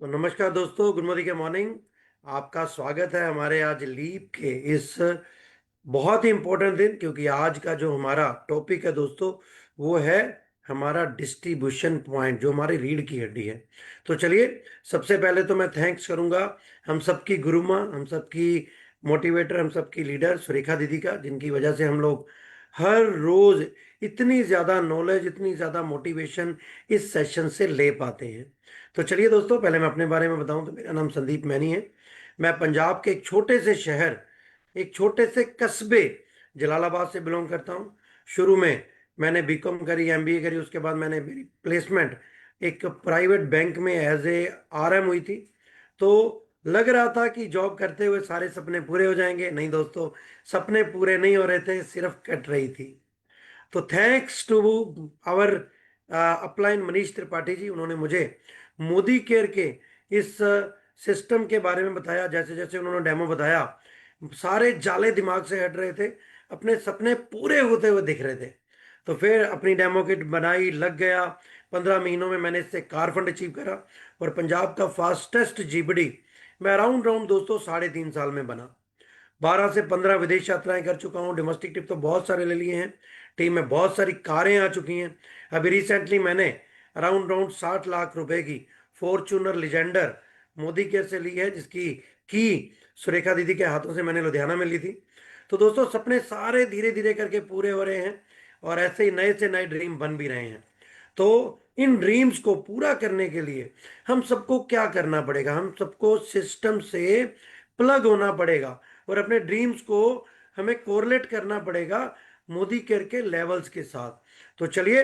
तो नमस्कार दोस्तों, गुड मॉर्निंग के मॉर्निंग। आपका स्वागत है हमारे आज लीप के इस बहुत ही इंपॉर्टेंट दिन, क्योंकि आज का जो हमारा टॉपिक है दोस्तों, वो है हमारा डिस्ट्रीब्यूशन पॉइंट, जो हमारी रीढ़ की हड्डी है। तो चलिए, सबसे पहले तो मैं थैंक्स करूंगा हम सबकी गुरु माँ, हम सबकी मोटिवेटर, हम सबकी लीडर सुरेखा दीदी का, जिनकी वजह से हम लोग हर रोज इतनी ज़्यादा नॉलेज, इतनी ज़्यादा मोटिवेशन इस सेशन से ले पाते हैं। तो चलिए दोस्तों, पहले मैं अपने बारे में बताऊं तो मेरा नाम संदीप मैनी है। मैं पंजाब के एक छोटे से शहर, एक छोटे से कस्बे जलालाबाद से बिलोंग करता हूं। शुरू में मैंने बीकॉम करी, एमबीए करी, उसके बाद मैंने मेरी प्लेसमेंट एक प्राइवेट बैंक में एज ए आरएम हुई थी। तो लग रहा था कि जॉब करते हुए सारे सपने पूरे हो जाएंगे। नहीं दोस्तों, सपने पूरे नहीं हो रहे थे, सिर्फ कट रही थी। तो thanks to our upline Manish Tripathi ji, उन्होंने मुझे मोदी केयर के इस सिस्टम के बारे में बताया। जैसे जैसे उन्होंने डेमो बताया, सारे जाले दिमाग से हट रहे थे, अपने सपने पूरे होते हुए दिख रहे थे। तो फिर अपनी डेमो किट बनाई, लग गया। 15 महीनों में मैंने इससे कार फंड अचीव करा, और पंजाब का फास्टेस्ट जीबीडी मैं राउंड राउंड दोस्तों 3.5 साल में बना। 12 से 15 विदेश यात्राएं कर चुका हूँ। डोमेस्टिक ट्रिप तो बहुत सारे ले लिए हैं। टीम में बहुत सारी कारें आ चुकी हैं। अभी रिसेंटली मैंने अराउंड राउंड 60 लाख रुपए की फॉर्चूनर लिजेंडर मोदी केयर से ली है, जिसकी की सुरेखा दीदी के हाथों से मैंने लुधियाना में ली थी। तो दोस्तों, सपने सारे धीरे धीरे करके पूरे हो रहे हैं, और ऐसे ही नए से नए ड्रीम बन भी रहे हैं। तो इन ड्रीम्स को पूरा करने के लिए हम सबको क्या करना पड़ेगा? हम सबको सिस्टम से प्लग होना पड़ेगा, और अपने ड्रीम्स को हमें कोरिलेट करना पड़ेगा मोदी केयर के लेवल्स के साथ। तो चलिए,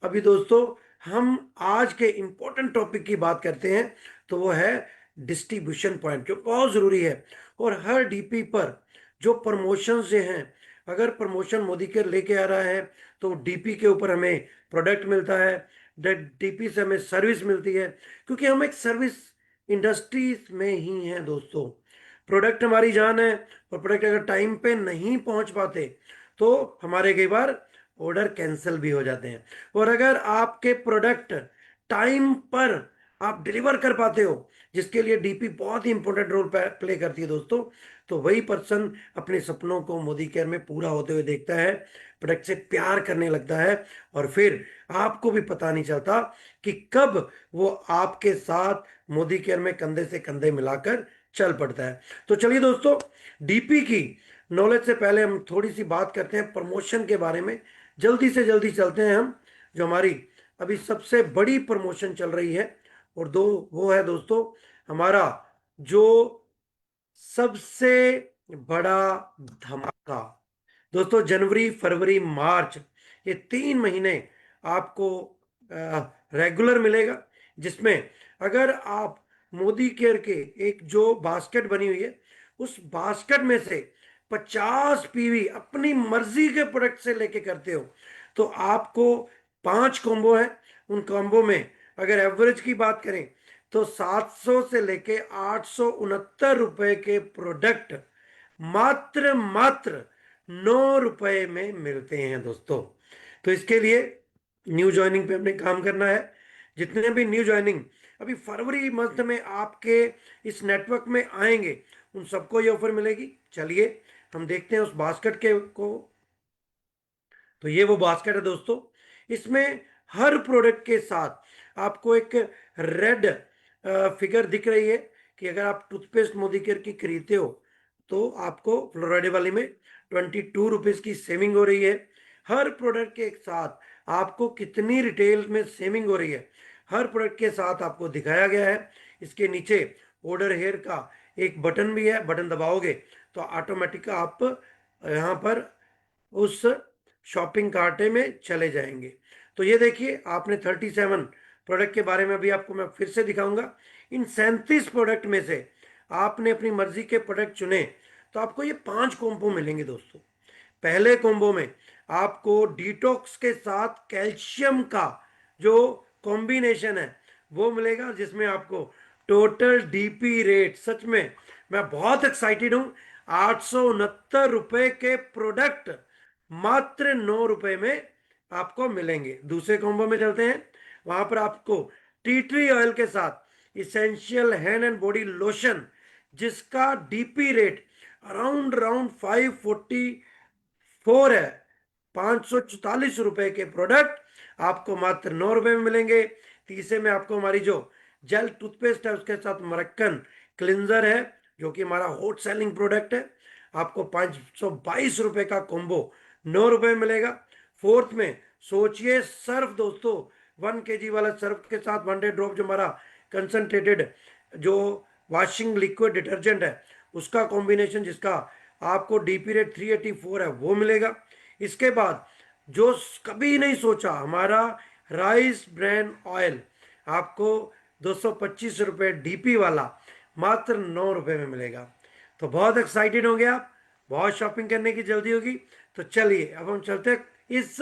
अभी दोस्तों हम आज के इंपॉर्टेंट टॉपिक की बात करते हैं। तो वो है डिस्ट्रीब्यूशन पॉइंट, जो बहुत जरूरी है। और हर डीपी पर जो प्रमोशन से हैं, अगर प्रमोशन मोदी केयर लेके आ रहा है, तो डीपी के ऊपर हमें प्रोडक्ट मिलता है, डीपी से हमें सर्विस मिलती है, क्योंकि हम एक सर्विस इंडस्ट्रीज में ही हैं दोस्तों। प्रोडक्ट हमारी जान है, और प्रोडक्ट अगर टाइम पे नहीं पहुंच पाते तो हमारे कई बार ऑर्डर कैंसिल भी हो जाते हैं। और अगर आपके प्रोडक्ट टाइम पर आप डिलीवर कर पाते हो, जिसके लिए डीपी बहुत ही इंपॉर्टेंट रोल प्ले करती है दोस्तों, तो वही पर्सन अपने सपनों को मोदी केयर में पूरा होते हुए देखता है, प्रोडक्ट से प्यार करने लगता है, और फिर आपको भी पता नहीं चलता कि कब वो आपके साथ मोदी केयर में कंधे से कंधे मिलाकर चल पड़ता है। तो चलिए दोस्तों, डीपी की नॉलेज से पहले हम थोड़ी सी बात करते हैं प्रमोशन के बारे में। जल्दी से जल्दी चलते हैं हम, जो हमारी अभी सबसे बड़ी प्रमोशन चल रही है, और दो वो है दोस्तों हमारा जो सबसे बड़ा धमाका। दोस्तों, जनवरी फरवरी मार्च, ये 3 महीने आपको रेगुलर मिलेगा, जिसमें अगर आप मोदी केयर के एक जो बास्केट बनी हुई है, उस बास्केट में से 50 पीवी अपनी मर्जी के प्रोडक्ट से लेके करते हो, तो आपको 5 कॉम्बो है। उन कॉम्बो में अगर एवरेज की बात करें, तो 700 से लेके 869 रुपए के प्रोडक्ट मात्र मात्र 9 रुपए में मिलते हैं दोस्तों। तो इसके लिए न्यू ज्वाइनिंग पे हमने काम करना है। जितने भी न्यू ज्वाइनिंग अभी फरवरी मंथ में आपके इस नेटवर्क में आएंगे, उन सबको ये ऑफर मिलेगी। चलिए, हम देखते हैं उस बास्केट के को। तो ये वो बास्केट है दोस्तों। इसमें हर प्रोडक्ट के साथ आपको एक रेड फिगर दिख रही है, कि अगर आप टूथपेस्ट मोदी केयर की खरीदते हो, तो आपको फ्लोराइड वाली में 22 रुपीज की सेविंग हो रही है। हर प्रोडक्ट के साथ आपको कितनी रिटेल में सेविंग हो रही है, हर प्रोडक्ट के साथ आपको दिखाया गया है। इसके नीचे ऑर्डर हेयर का एक बटन भी है, बटन दबाओगे तो ऑटोमेटिक आप यहाँ पर उस शॉपिंग कार्टे में चले जाएंगे। तो ये देखिए, आपने 37 प्रोडक्ट के बारे में अभी आपको मैं फिर से दिखाऊंगा। इन 37 प्रोडक्ट में से आपने अपनी मर्जी के प्रोडक्ट चुने, तो आपको ये 5 कॉम्बो मिलेंगे दोस्तों। पहले कॉम्बो में आपको डिटॉक्स के साथ कैल्शियम का जो कॉम्बिनेशन है वो मिलेगा, जिसमें आपको टोटल डीपी रेट, सच में मैं बहुत एक्साइटेड हूं, 869 रुपए के प्रोडक्ट मात्र 9 रुपए में आपको मिलेंगे। दूसरे कॉम्बो में चलते हैं। वहां पर आपको टी ट्री ऑयल के साथ essential hand and body lotion, जिसका डीपी रेट अराउंड अराउंड 544 है, 544 रुपए के प्रोडक्ट आपको मात्र 9 रुपए में मिलेंगे। तीसरे में आपको हमारी जो जेल टूथपेस्ट है उसके साथ मरक्कन क्लिंजर है, जो कि हमारा हॉट सेलिंग प्रोडक्ट है, आपको 522 रुपए का कॉम्बो 9 रुपए में मिलेगा। फोर्थ में सोचिए सर्फ दोस्तों, 1 kg वाला सर्फ के साथ 100 ड्रॉप जो हमारा कंसंट्रेटेड जो वॉशिंग लिक्विड डिटर्जेंट है उसका कॉम्बिनेशन, जिसका आपको डीपी रेट 384 है, वो मिलेगा। इसके बाद जो कभी नहीं सोचा, हमारा राइस ब्रांड ऑयल आपको 225 रुपये डीपी वाला मात्र 9 रुपए में मिलेगा। तो बहुत एक्साइटेड हो गया आप, बहुत शॉपिंग करने की जल्दी होगी। तो चलिए अब हम चलते हैं इस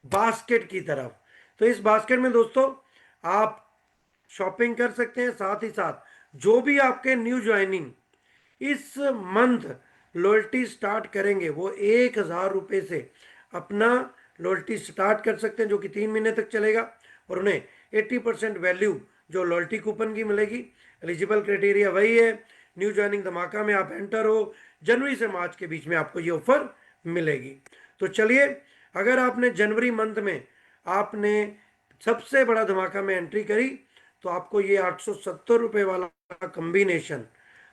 बास्केट की तरफ। तो इस बास्केट में दोस्तों आप शॉपिंग कर सकते हैं, साथ ही साथ जो भी आपके न्यू ज्वाइनिंग इस मंथ लॉयल्टी स्टार्ट करेंगे वो 1,000 रुपये से अपना लॉयल्टी स्टार्ट कर सकते हैं, जो कि 3 महीने तक चलेगा, और उन्हें 80% वैल्यू जो लॉयल्टी कूपन की मिलेगी। एलिजिबल क्राइटेरिया वही है, न्यू ज्वाइनिंग धमाका में आप एंटर हो, जनवरी से मार्च के बीच में आपको ये ऑफर मिलेगी। तो चलिए, अगर आपने जनवरी मंथ में आपने सबसे बड़ा धमाका में एंट्री करी तो आपको ये 870 रुपये वाला कॉम्बिनेशन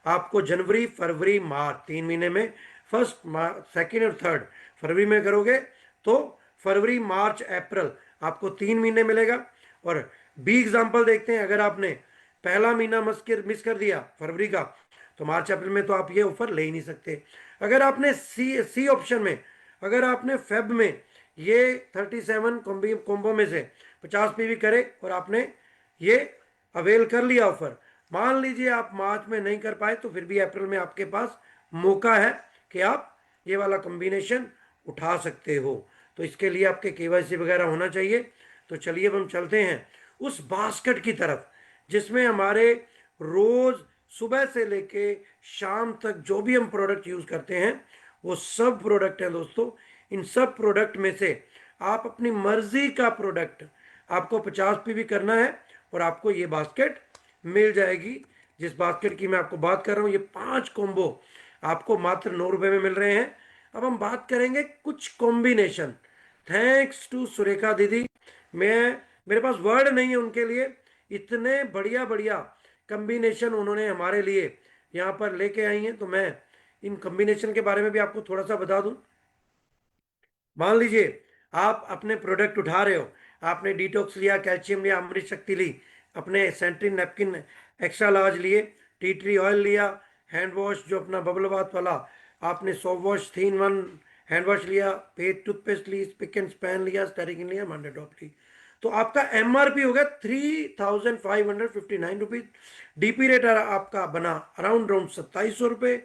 आपको जनवरी फरवरी मार्च 3 महीने में, फर्स्ट सेकेंड और थर्ड फरवरी में करोगे तो फरवरी मार्च अप्रैल आपको 3 महीने मिलेगा। और बी एग्जाम्पल देखते हैं, अगर आपने पहला महीना मिस कर दिया फरवरी का तो मार्च अप्रैल में तो आप ये ऑफर ले ही नहीं सकते। अगर आपने सी ऑप्शन में, अगर आपने फेब में ये 37 कॉम्बो में से 50 पीवी करे और आपने ये अवेल कर लिया ऑफर, मान लीजिए आप मार्च में नहीं कर पाए तो फिर भी अप्रैल में आपके पास मौका है कि आप ये वाला कॉम्बिनेशन उठा सकते हो। तो इसके लिए आपके केवाईसी वगैरह होना चाहिए। तो चलिए अब हम चलते हैं उस बास्केट की तरफ जिसमें हमारे रोज सुबह से लेके शाम तक जो भी हम प्रोडक्ट यूज करते हैं वो सब प्रोडक्ट हैं दोस्तों। इन सब प्रोडक्ट में से आप अपनी मर्जी का प्रोडक्ट, आपको 50 पीवी करना है और आपको ये बास्केट मिल जाएगी। जिस बास्केट की मैं आपको बात कर रहा हूँ, ये 5 कॉम्बो आपको मात्र 9 रुपए में मिल रहे हैं। अब हम बात करेंगे कुछ कॉम्बिनेशन। थैंक्स टू सुरेखा दीदी, मेरे पास वर्ड नहीं है उनके लिए, इतने बढ़िया बढ़िया कॉम्बिनेशन उन्होंने हमारे लिए यहाँ पर लेके आई हैं। तो मैं इन कॉम्बिनेशन के बारे में भी आपको थोड़ा सा बता दूं। मान लीजिए आप अपने प्रोडक्ट उठा रहे हो, आपने डिटॉक्स लिया, कैल्शियम लिया, अमृत शक्ति ली, अपने सेंट्रीन नैपकिन एक्स्ट्रा लार्ज लिए, टी ट्री ऑयल लिया, हैंड वॉश जो अपना बबल बाथ वाला, आपने soft wash 3 in 1 hand wash लिया, पेट टूथपेस्ट ली, पिक एंड स्पैन लिया, स्टेरिकिन लिया, 100 ड्रॉप ली, तो आपका एमआरपी हो गया 3,559 रुपीज। डीपी रेट आपका बना अराउंड 2700 रुपये।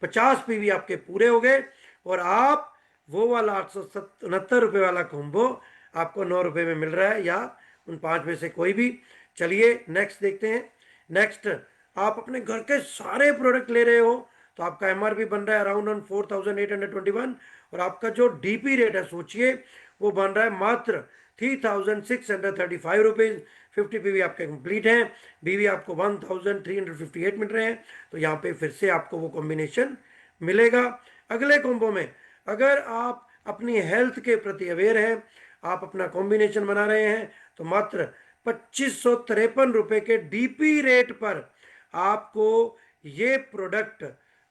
50 पीवी आपके पूरे हो गए और आप वो वाला 869 रुपये वाला कॉम्बो आपको 9 रुपये में मिल रहा है, या उन 5 में से कोई भी। चलिए नेक्स्ट देखते हैं। नेक्स्ट, आप अपने घर के सारे प्रोडक्ट ले रहे हो तो आपका एमआरपी बन रहा है अराउंड 4,821 और आपका जो डीपी रेट है सोचिए वो बन रहा है मात्र 3,635 रुपीज। 50 पीवी आपके कंप्लीट हैं, बीवी आपको 1,358 मिल रहे हैं। तो यहाँ पे फिर से आपको वो कॉम्बिनेशन मिलेगा। अगले कॉम्बो में अगर आप अपनी हेल्थ के प्रति अवेयर हैं, आप अपना कॉम्बिनेशन बना रहे हैं, तो मात्र 2,553 रुपये के डीपी रेट पर आपको ये प्रोडक्ट,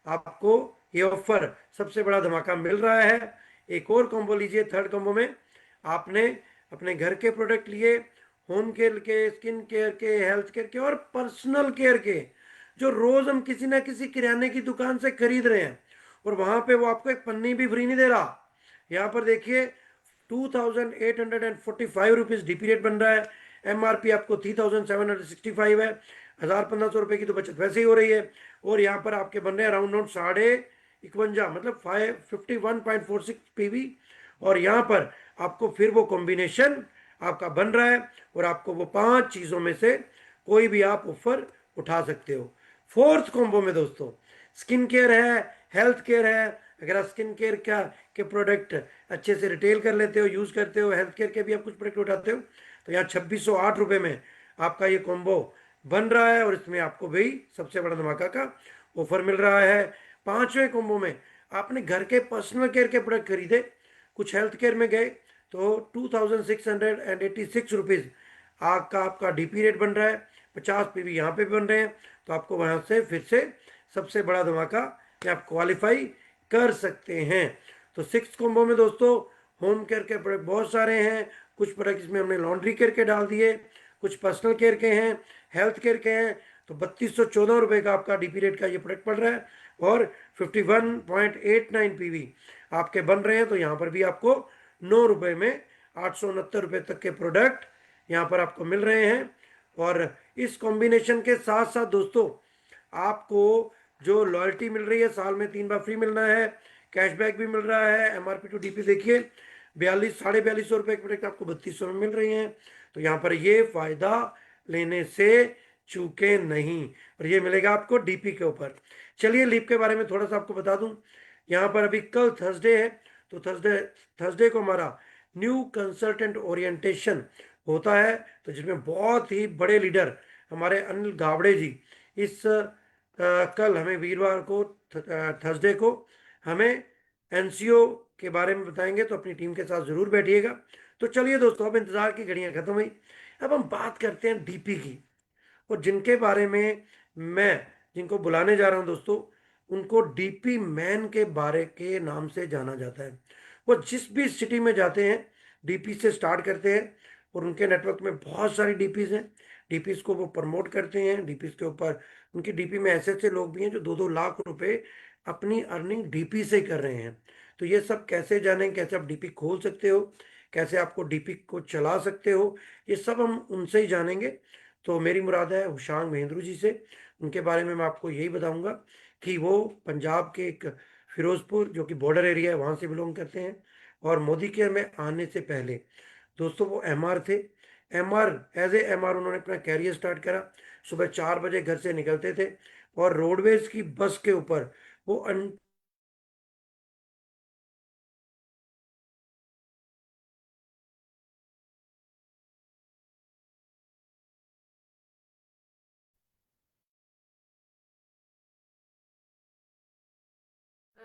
आपको ये ऑफर सबसे बड़ा धमाका मिल रहा है। एक और कॉम्बो लीजिए, थर्ड कॉम्बो में आपने अपने घर के प्रोडक्ट लिए, होम केयर के, स्किन केयर के, हेल्थ केयर के और पर्सनल केयर के, जो रोज हम किसी ना किसी किराने की दुकान से खरीद रहे हैं और वहां पे वो आपको एक पन्नी भी फ्री नहीं दे रहा। यहाँ पर देखिए 2,845 रुपीज डीपी रेट बन रहा है, एमआरपी आपको 3,765 है, 1,500 रुपये की तो बचत वैसे ही हो रही है। और यहाँ पर आपके बन रहे हैं अराउंड 51, मतलब 51.46 पीवी। और यहाँ पर आपको फिर वो कॉम्बिनेशन आपका बन रहा है और आपको वो 5 चीजों में से कोई भी आप ऑफर उठा सकते हो। फोर्थ कॉम्बो में दोस्तों स्किन केयर है, हेल्थ केयर है। अगर आप स्किन केयर के प्रोडक्ट अच्छे से रिटेल कर लेते हो, यूज करते हो, हेल्थ केयर के भी आप कुछ प्रोडक्ट उठाते हो, तो यहाँ 2,608 रुपये में आपका ये कॉम्बो बन रहा है, और इसमें आपको भाई सबसे बड़ा धमाका का ऑफर मिल रहा है। 5वें कॉम्बो में आपने घर के पर्सनल केयर के प्रोडक्ट खरीदे, कुछ हेल्थ केयर में गए, तो 2686 रुपीज़ का आपका डीपी रेट बन रहा है। 50 पीवी यहाँ पे भी बन रहे हैं, तो आपको वहाँ से फिर से सबसे बड़ा धमाका में आप क्वालिफाई कर सकते हैं। तो 6 कॉम्बो में दोस्तों होम केयर के प्रोडक्ट बहुत सारे हैं। कुछ प्रोडक्ट इसमें हमने लॉन्ड्री केयर के डाल दिए, कुछ पर्सनल केयर के हैं, हेल्थ केयर के हैं। तो 3214 रुपये का आपका डीपी रेट का ये प्रोडक्ट पड़ रहा है, और 51.89 पीवी आपके बन रहे हैं। तो यहाँ पर भी आपको 9 रुपये में 869 रुपये तक के प्रोडक्ट यहाँ पर आपको मिल रहे हैं। और इस कॉम्बिनेशन के साथ साथ दोस्तों आपको जो लॉयल्टी मिल रही है, साल में 3 बार फ्री मिलना है, कैशबैक भी मिल रहा है। एमआरपी टू डीपी देखिए 4200 साढ़े 4200 रुपये के प्रोडक्ट आपको 3200 में मिल रही हैं। तो यहाँ पर ये फायदा लेने से चूके नहीं, और ये मिलेगा आपको डीपी के ऊपर। चलिए लीप के बारे में थोड़ा सा आपको बता दूं। यहाँ पर अभी कल थर्सडे है, तो थर्सडे को हमारा न्यू कंसल्टेंट ओरिएंटेशन होता है, तो जिसमें बहुत ही बड़े लीडर हमारे अनिल गावड़े जी इस कल हमें वीरवार को थर्सडे को हमें एनसीओ के बारे में बताएंगे। तो अपनी टीम के साथ जरूर बैठिएगा। तो चलिए दोस्तों, अब इंतजार की घड़ियां खत्म हुई, अब हम बात करते हैं डीपी की। और जिनके बारे में मैं जिनको बुलाने जा रहा हूं दोस्तों, उनको डीपी मैन के बारे के नाम से जाना जाता है। वो जिस भी सिटी में जाते हैं डीपी से स्टार्ट करते हैं, और उनके नेटवर्क में बहुत सारी डीपीज हैं। डीपीज को वो प्रमोट करते हैं। डीपीज के ऊपर उनकी डीपी में ऐसे ऐसे लोग भी हैं जो 2-2 लाख रुपए अपनी अर्निंग डीपी से कर रहे हैं। तो ये सब कैसे जानें, कैसे आप डीपी खोल सकते हो, कैसे आपको डीपी को चला सकते हो, ये सब हम उनसे ही जानेंगे। तो मेरी मुराद है हुशांग महेंद्रू जी से। उनके बारे में मैं आपको यही बताऊंगा कि वो पंजाब के एक फिरोजपुर जो कि बॉर्डर एरिया है वहाँ से बिलोंग करते हैं। और मोदी केयर में आने से पहले दोस्तों वो एमआर थे। एमआर एज ए एमआर उन्होंने अपना कैरियर स्टार्ट करा। सुबह 4 बजे घर से निकलते थे, और रोडवेज की बस के ऊपर वो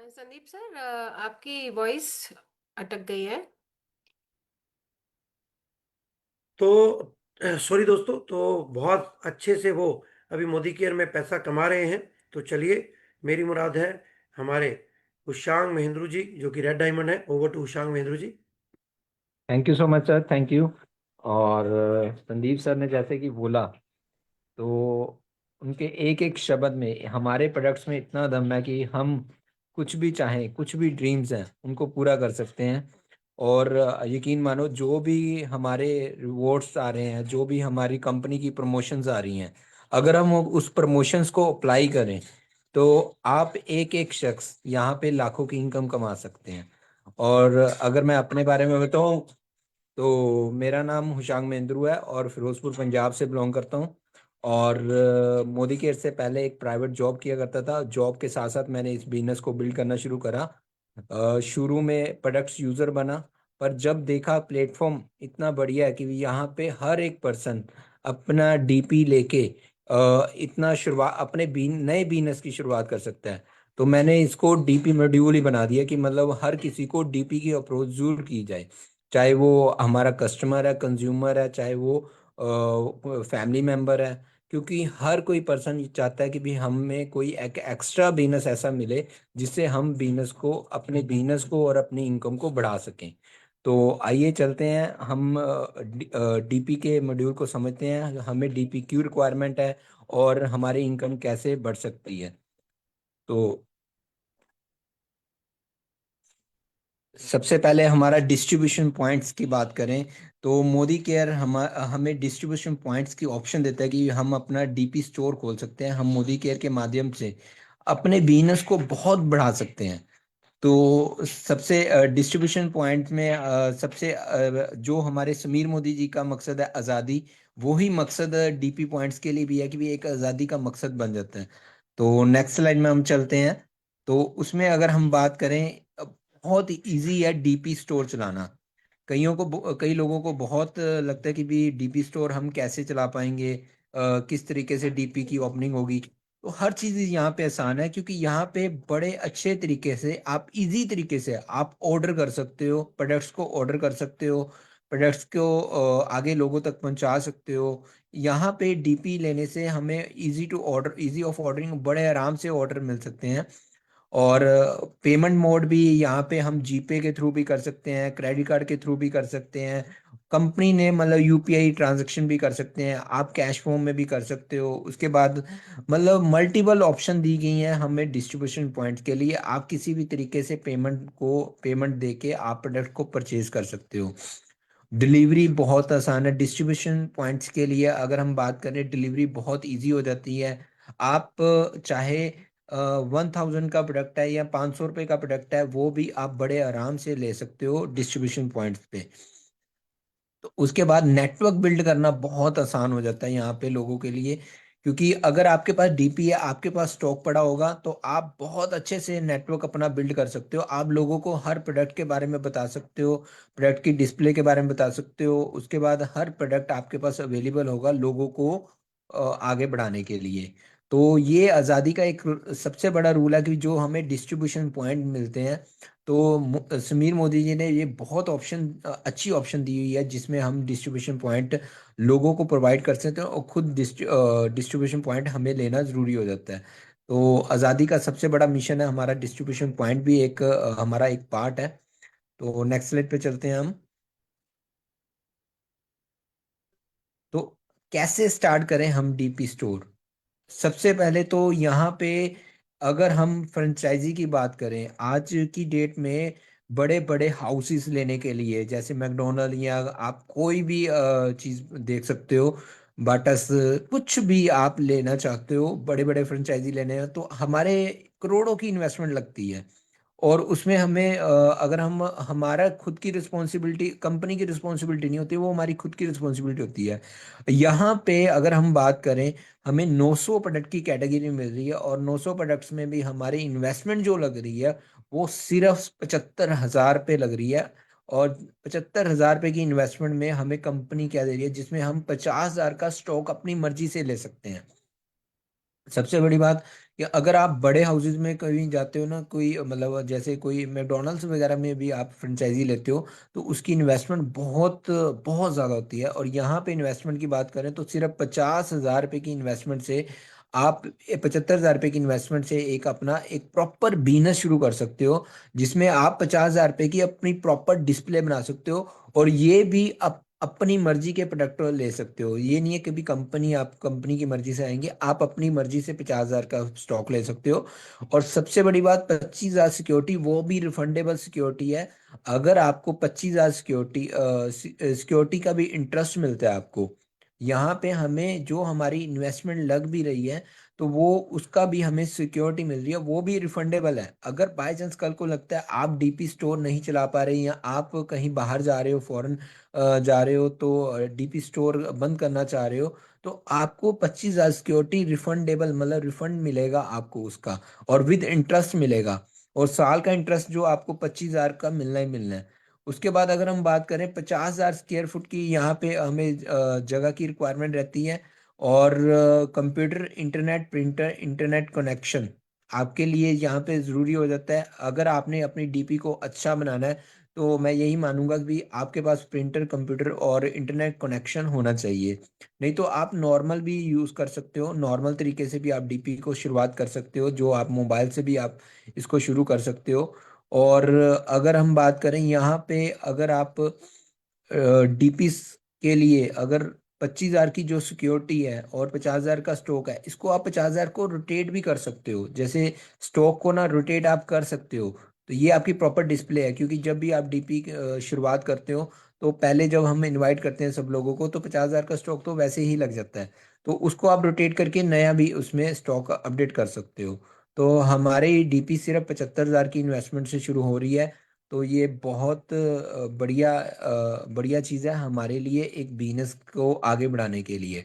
संदीप सर, आपकी वॉइस अटक गई है। तो सॉरी दोस्तों, तो बहुत अच्छे से वो अभी मोदी केयर में पैसा कमा रहे हैं। तो चलिए, मेरी मुराद है हमारे उशांग महेंद्रू जी जो कि रेड डायमंड है। Over to Ushang Mahendru ji. Thank you so much sir, thank you. और संदीप सर ने जैसे कि बोला, तो उनके एक एक शब्द में हमारे प्रोडक्ट्स में इतना दम है कि हम कुछ भी चाहें, कुछ भी ड्रीम्स हैं उनको पूरा कर सकते हैं। और यकीन मानो, जो भी हमारे रिवॉर्ड्स आ रहे हैं, जो भी हमारी कंपनी की प्रमोशंस आ रही हैं, अगर हम उस प्रमोशंस को अप्लाई करें तो आप एक एक शख्स यहाँ पे लाखों की इनकम कमा सकते हैं। और अगर मैं अपने बारे में बताऊं, तो मेरा नाम हुशांग महेंद्रू है और फिरोजपुर पंजाब से बिलोंग करता हूँ। और मोदी केयर से पहले एक प्राइवेट जॉब किया करता था। जॉब के साथ साथ मैंने इस बिजनेस को बिल्ड करना शुरू करा। शुरू में प्रोडक्ट्स यूज़र बना, पर जब देखा प्लेटफॉर्म इतना बढ़िया है कि यहाँ पे हर एक पर्सन अपना डीपी लेके इतना शुरुआत अपने नए बिजनेस की शुरुआत कर सकता है। तो मैंने इसको डीपी मॉड्यूल ही बना दिया कि मतलब हर किसी को डीपी की अप्रोच जरूर की जाए, चाहे वो हमारा कस्टमर है, कंज्यूमर है, चाहे वो फैमिली मेंबर है। क्योंकि हर कोई पर्सन ये चाहता है कि भी हमें कोई एक एक्स्ट्रा बिजनेस ऐसा मिले जिससे हम बिजनेस को और अपनी इनकम को बढ़ा सकें। तो आइए चलते हैं, हम डीपी के मॉड्यूल को समझते हैं, हमें डीपी क्यों रिक्वायरमेंट है और हमारी इनकम कैसे बढ़ सकती है। तो सबसे पहले हमारा डिस्ट्रीब्यूशन पॉइंट्स की बात करें, तो मोदी केयर हमें डिस्ट्रीब्यूशन पॉइंट्स की ऑप्शन देता है कि हम अपना डीपी स्टोर खोल सकते हैं। हम मोदी केयर के माध्यम से अपने बिजनेस को बहुत बढ़ा सकते हैं। तो सबसे डिस्ट्रीब्यूशन पॉइंट में सबसे जो हमारे समीर मोदी जी का मकसद है आज़ादी, वो ही मकसद डीपी पॉइंट्स के लिए भी है कि भी एक आज़ादी का मकसद बन जाता है। तो नेक्स्ट स्लाइड में हम चलते हैं। तो उसमें अगर हम बात करें, बहुत इजी है डीपी स्टोर चलाना। कई लोगों को बहुत लगता है कि भी डीपी स्टोर हम कैसे चला पाएंगे, किस तरीके से डीपी की ओपनिंग होगी। तो हर चीज यहाँ पे आसान है, क्योंकि यहाँ पे बड़े अच्छे तरीके से आप इजी तरीके से आप ऑर्डर कर सकते हो, प्रोडक्ट्स को ऑर्डर कर सकते हो, प्रोडक्ट्स को आगे लोगों तक पहुंचा सकते हो। यहाँ पे डीपी लेने से हमें easy to order, easy of ordering, बड़े आराम से ऑर्डर मिल सकते हैं। और पेमेंट मोड भी यहाँ पे हम जीपे के थ्रू भी कर सकते हैं, क्रेडिट कार्ड के थ्रू भी कर सकते हैं, कंपनी ने मतलब यूपीआई ट्रांजैक्शन भी कर सकते हैं, आप कैश फॉर्म में भी कर सकते हो। उसके बाद मतलब मल्टीपल ऑप्शन दी गई हैं हमें डिस्ट्रीब्यूशन पॉइंट के लिए। आप किसी भी तरीके से पेमेंट दे के आप प्रोडक्ट को परचेज कर सकते हो। डिलीवरी बहुत आसान है। डिस्ट्रीब्यूशन पॉइंट्स के लिए अगर हम बात करें, डिलीवरी बहुत इजी हो जाती है। आप चाहे 1000 का प्रोडक्ट है या 500 रुपये का प्रोडक्ट है, वो भी आप बड़े आराम से ले सकते हो डिस्ट्रीब्यूशन पॉइंट्स पे। तो उसके बाद नेटवर्क बिल्ड करना बहुत आसान हो जाता है यहाँ पे लोगों के लिए, क्योंकि अगर आपके पास डीपी है, आपके पास स्टॉक पड़ा होगा, तो आप बहुत अच्छे से नेटवर्क अपना बिल्ड कर सकते हो। आप लोगों को हर प्रोडक्ट के बारे में बता सकते हो, प्रोडक्ट की डिस्प्ले के बारे में बता सकते हो। उसके बाद हर प्रोडक्ट आपके पास अवेलेबल होगा लोगों को आगे बढ़ाने के लिए। तो ये आज़ादी का एक सबसे बड़ा रूल है कि जो हमें डिस्ट्रीब्यूशन पॉइंट मिलते हैं। तो समीर मोदी जी ने ये बहुत अच्छी ऑप्शन दी हुई है, जिसमें हम डिस्ट्रीब्यूशन पॉइंट लोगों को प्रोवाइड कर सकते हैं, और खुद डिस्ट्रीब्यूशन पॉइंट हमें लेना ज़रूरी हो जाता है। तो आज़ादी का सबसे बड़ा मिशन है हमारा, डिस्ट्रीब्यूशन पॉइंट भी एक हमारा एक पार्ट है। तो नेक्स्ट स्लाइड पे चलते हैं हम। तो कैसे स्टार्ट करें हम डीपी स्टोर। सबसे पहले तो यहाँ पे अगर हम फ्रेंचाइजी की बात करें, आज की डेट में बड़े बड़े हाउसेस लेने के लिए, जैसे मैकडोनल्ड या आप कोई भी चीज़ देख सकते हो, बाटस, कुछ भी आप लेना चाहते हो, बड़े बड़े फ्रेंचाइजी लेने हैं, तो हमारे करोड़ों की इन्वेस्टमेंट लगती है। और उसमें हमें अगर हम हमारा खुद की रिस्पॉन्सिबिलिटी, कंपनी की रिस्पॉन्सिबिलिटी नहीं होती, वो हमारी खुद की रिस्पॉन्सिबिलिटी होती है। यहाँ पे अगर हम बात करें, हमें 900 प्रोडक्ट की कैटेगरी मिल रही है, और 900 प्रोडक्ट्स में भी हमारी इन्वेस्टमेंट जो लग रही है वो सिर्फ 75,000 पे लग रही है। और 75,000 रुपये की इन्वेस्टमेंट में हमें कंपनी क्या दे रही है, जिसमें हम 50,000 का स्टॉक अपनी मर्जी से ले सकते हैं। सबसे बड़ी बात कि अगर आप बड़े हाउसेज में कहीं जाते हो ना, कोई मतलब जैसे कोई मैकडोनल्ड्स वगैरह में भी आप फ्रेंचाइजी लेते हो, तो उसकी इन्वेस्टमेंट बहुत बहुत ज़्यादा होती है। और यहाँ पे इन्वेस्टमेंट की बात करें तो सिर्फ 50,000 रुपये की इन्वेस्टमेंट से आप 75,000 रुपये की इन्वेस्टमेंट से एक अपना एक प्रॉपर बिजनेस शुरू कर सकते हो, जिसमें आप 50,000 रुपये की अपनी प्रॉपर डिस्प्ले बना सकते हो। और ये भी अपनी मर्जी के प्रोडक्ट ले सकते हो। ये नहीं है कि भी कंपनी, आप कंपनी की मर्जी से आएंगे, आप अपनी मर्जी से 50,000 का स्टॉक ले सकते हो। और सबसे बड़ी बात, 25,000 सिक्योरिटी, वो भी रिफंडेबल सिक्योरिटी है। अगर आपको 25,000 सिक्योरिटी का भी इंटरेस्ट मिलता है आपको, यहाँ पे हमें जो हमारी इन्वेस्टमेंट लग भी रही है, तो वो उसका भी हमें सिक्योरिटी मिल रही है, वो भी रिफंडेबल है। अगर बाय चांस कल को लगता है आप डीपी स्टोर नहीं चला पा रहे, या आप कहीं बाहर जा रहे हो, फॉरेन जा रहे हो, तो डीपी स्टोर बंद करना चाह रहे हो, तो आपको 25,000 सिक्योरिटी रिफंडेबल, मतलब रिफंड मिलेगा आपको उसका, और विद इंटरेस्ट मिलेगा। और साल का इंटरेस्ट जो आपको 25,000 का मिलना ही मिलना है। उसके बाद अगर हम बात करें, 50,000 स्क्वायर फुट की यहाँ पे हमें जगह की रिक्वायरमेंट रहती है। और computer, internet, printer, internet connection आपके लिए यहाँ पे ज़रूरी हो जाता है। अगर आपने अपनी डीपी को अच्छा बनाना है, तो मैं यही मानूंगा कि भी आपके पास प्रिंटर, कंप्यूटर और इंटरनेट कनेक्शन होना चाहिए। नहीं तो आप नॉर्मल भी यूज़ कर सकते हो, नॉर्मल तरीके से भी आप डीपी को शुरुआत कर सकते हो, जो आप मोबाइल से भी आप इसको शुरू कर सकते हो। और अगर हम बात करें यहाँ पे, अगर आप डीपी के लिए अगर 25,000 की जो सिक्योरिटी है और 50,000 का स्टॉक है, इसको आप 50,000 को रोटेट भी कर सकते हो, जैसे स्टॉक को ना रोटेट आप कर सकते हो। तो ये आपकी प्रॉपर डिस्प्ले है, क्योंकि जब भी आप डीपी शुरुआत करते हो, तो पहले जब हम इनवाइट करते हैं सब लोगों को, तो 50,000 का स्टॉक तो वैसे ही लग जाता है। तो उसको आप रोटेट करके नया भी उसमें स्टॉक अपडेट कर सकते हो। तो हमारी डीपी सिर्फ 75,000 की इन्वेस्टमेंट से शुरू हो रही है। तो ये बहुत बढ़िया चीज़ है हमारे लिए, एक बिजनेस को आगे बढ़ाने के लिए।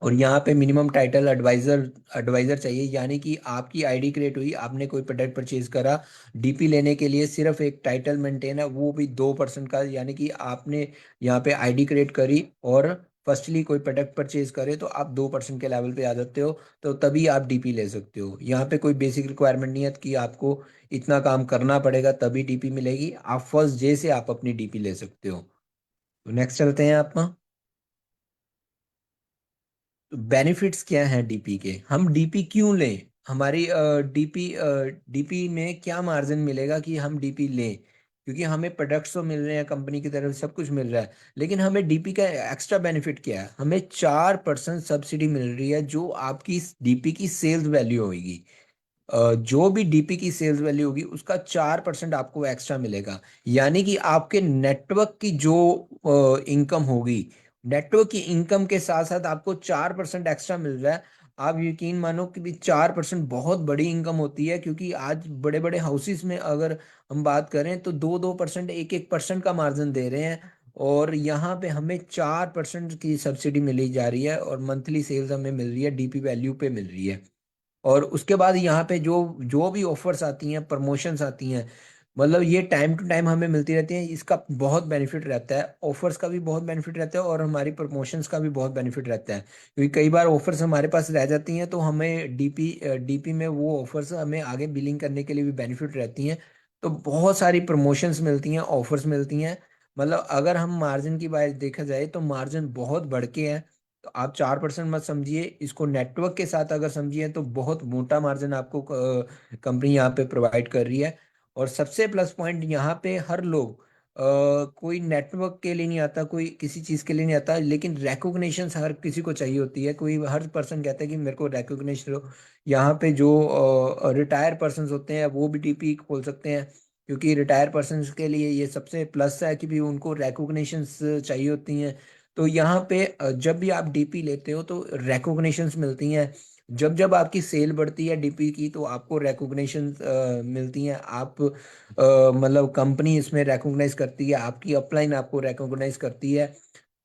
और यहाँ पे मिनिमम टाइटल एडवाइजर एडवाइजर चाहिए, यानी कि आपकी आईडी क्रिएट हुई, आपने कोई प्रोडक्ट परचेज करा, डीपी लेने के लिए सिर्फ एक टाइटल मेंटेन है, वो भी 2% का, यानी कि आपने यहाँ पे आईडी क्रिएट करी और फर्स्टली कोई प्रोडक्ट परचेज करे तो आप 2% के लेवल पे आ जाते हो, तो तभी आप डीपी ले सकते हो। यहाँ पे कोई बेसिक रिक्वायरमेंट नहीं है कि आपको इतना काम करना पड़ेगा तभी डीपी मिलेगी। आप फर्स्ट डे से आप अपनी डीपी ले सकते हो। तो नेक्स्ट चलते हैं आप। बेनिफिट्स क्या हैं डीपी के, हम डीपी क्यों लें, हमारी डीपी डीपी में क्या मार्जिन मिलेगा कि हम डीपी लें? क्योंकि हमें प्रोडक्ट्स तो मिल रहे हैं, कंपनी की तरफ से सब कुछ मिल रहा है, लेकिन हमें डीपी का एक्स्ट्रा बेनिफिट क्या है? हमें 4% सब्सिडी मिल रही है जो आपकी डीपी की सेल्स वैल्यू होगी। जो भी डीपी की सेल्स वैल्यू होगी उसका 4% आपको एक्स्ट्रा मिलेगा। यानी कि आपके नेटवर्क की जो इनकम होगी, नेटवर्क की इनकम के साथ साथ आपको 4% एक्स्ट्रा मिल रहा है। आप यकीन मानो कि भी 4% बहुत बड़ी इनकम होती है, क्योंकि आज बड़े बड़े हाउसेस में अगर हम बात करें तो 2-2%, 1-1% का मार्जिन दे रहे हैं, और यहाँ पे हमें 4% की सब्सिडी मिली जा रही है, और मंथली सेल्स हमें मिल रही है, डीपी वैल्यू पे मिल रही है। और उसके बाद यहाँ पे जो जो भी ऑफर्स आती हैं, प्रमोशंस आती हैं, मतलब ये टाइम टू टाइम हमें मिलती रहती हैं। इसका बहुत बेनिफिट रहता है, ऑफर्स का भी बहुत बेनिफिट रहता है, और हमारी प्रमोशंस का भी बहुत बेनिफिट रहता है, क्योंकि कई बार ऑफर्स हमारे पास रह जाती हैं तो हमें डीपी में वो ऑफर्स हमें आगे बिलिंग करने के लिए भी बेनिफिट रहती हैं। तो बहुत सारी प्रमोशंस मिलती हैं, ऑफर्स मिलती हैं। मतलब अगर हम मार्जिन की बात देखा जाए तो मार्जिन बहुत बढ़ के है। तो आप 4% मत समझिए इसको, नेटवर्क के साथ अगर समझिए तो बहुत मोटा मार्जिन आपको कंपनी यहाँ पे प्रोवाइड कर रही है। और सबसे प्लस पॉइंट यहाँ पे हर लोग कोई नेटवर्क के लिए नहीं आता, कोई किसी चीज़ के लिए नहीं आता, लेकिन रिकॉग्निशन हर किसी को चाहिए होती है। कोई हर पर्सन कहता है कि मेरे को रिकॉग्निशन दो। यहाँ पे जो रिटायर पर्सन होते हैं वो भी टीपी खोल सकते हैं, क्योंकि रिटायर पर्सन के लिए ये सबसे प्लस है कि भी उनको रिकॉग्निशन चाहिए होती हैं। तो यहाँ पे जब भी आप डीपी लेते हो तो रिकॉग्निशंस मिलती हैं। जब जब आपकी सेल बढ़ती है डीपी की तो आपको रिकॉग्निशन मिलती हैं। आप मतलब कंपनी इसमें रिकॉग्नाइज करती है, आपकी अपलाइन आपको रिकॉग्नाइज करती है।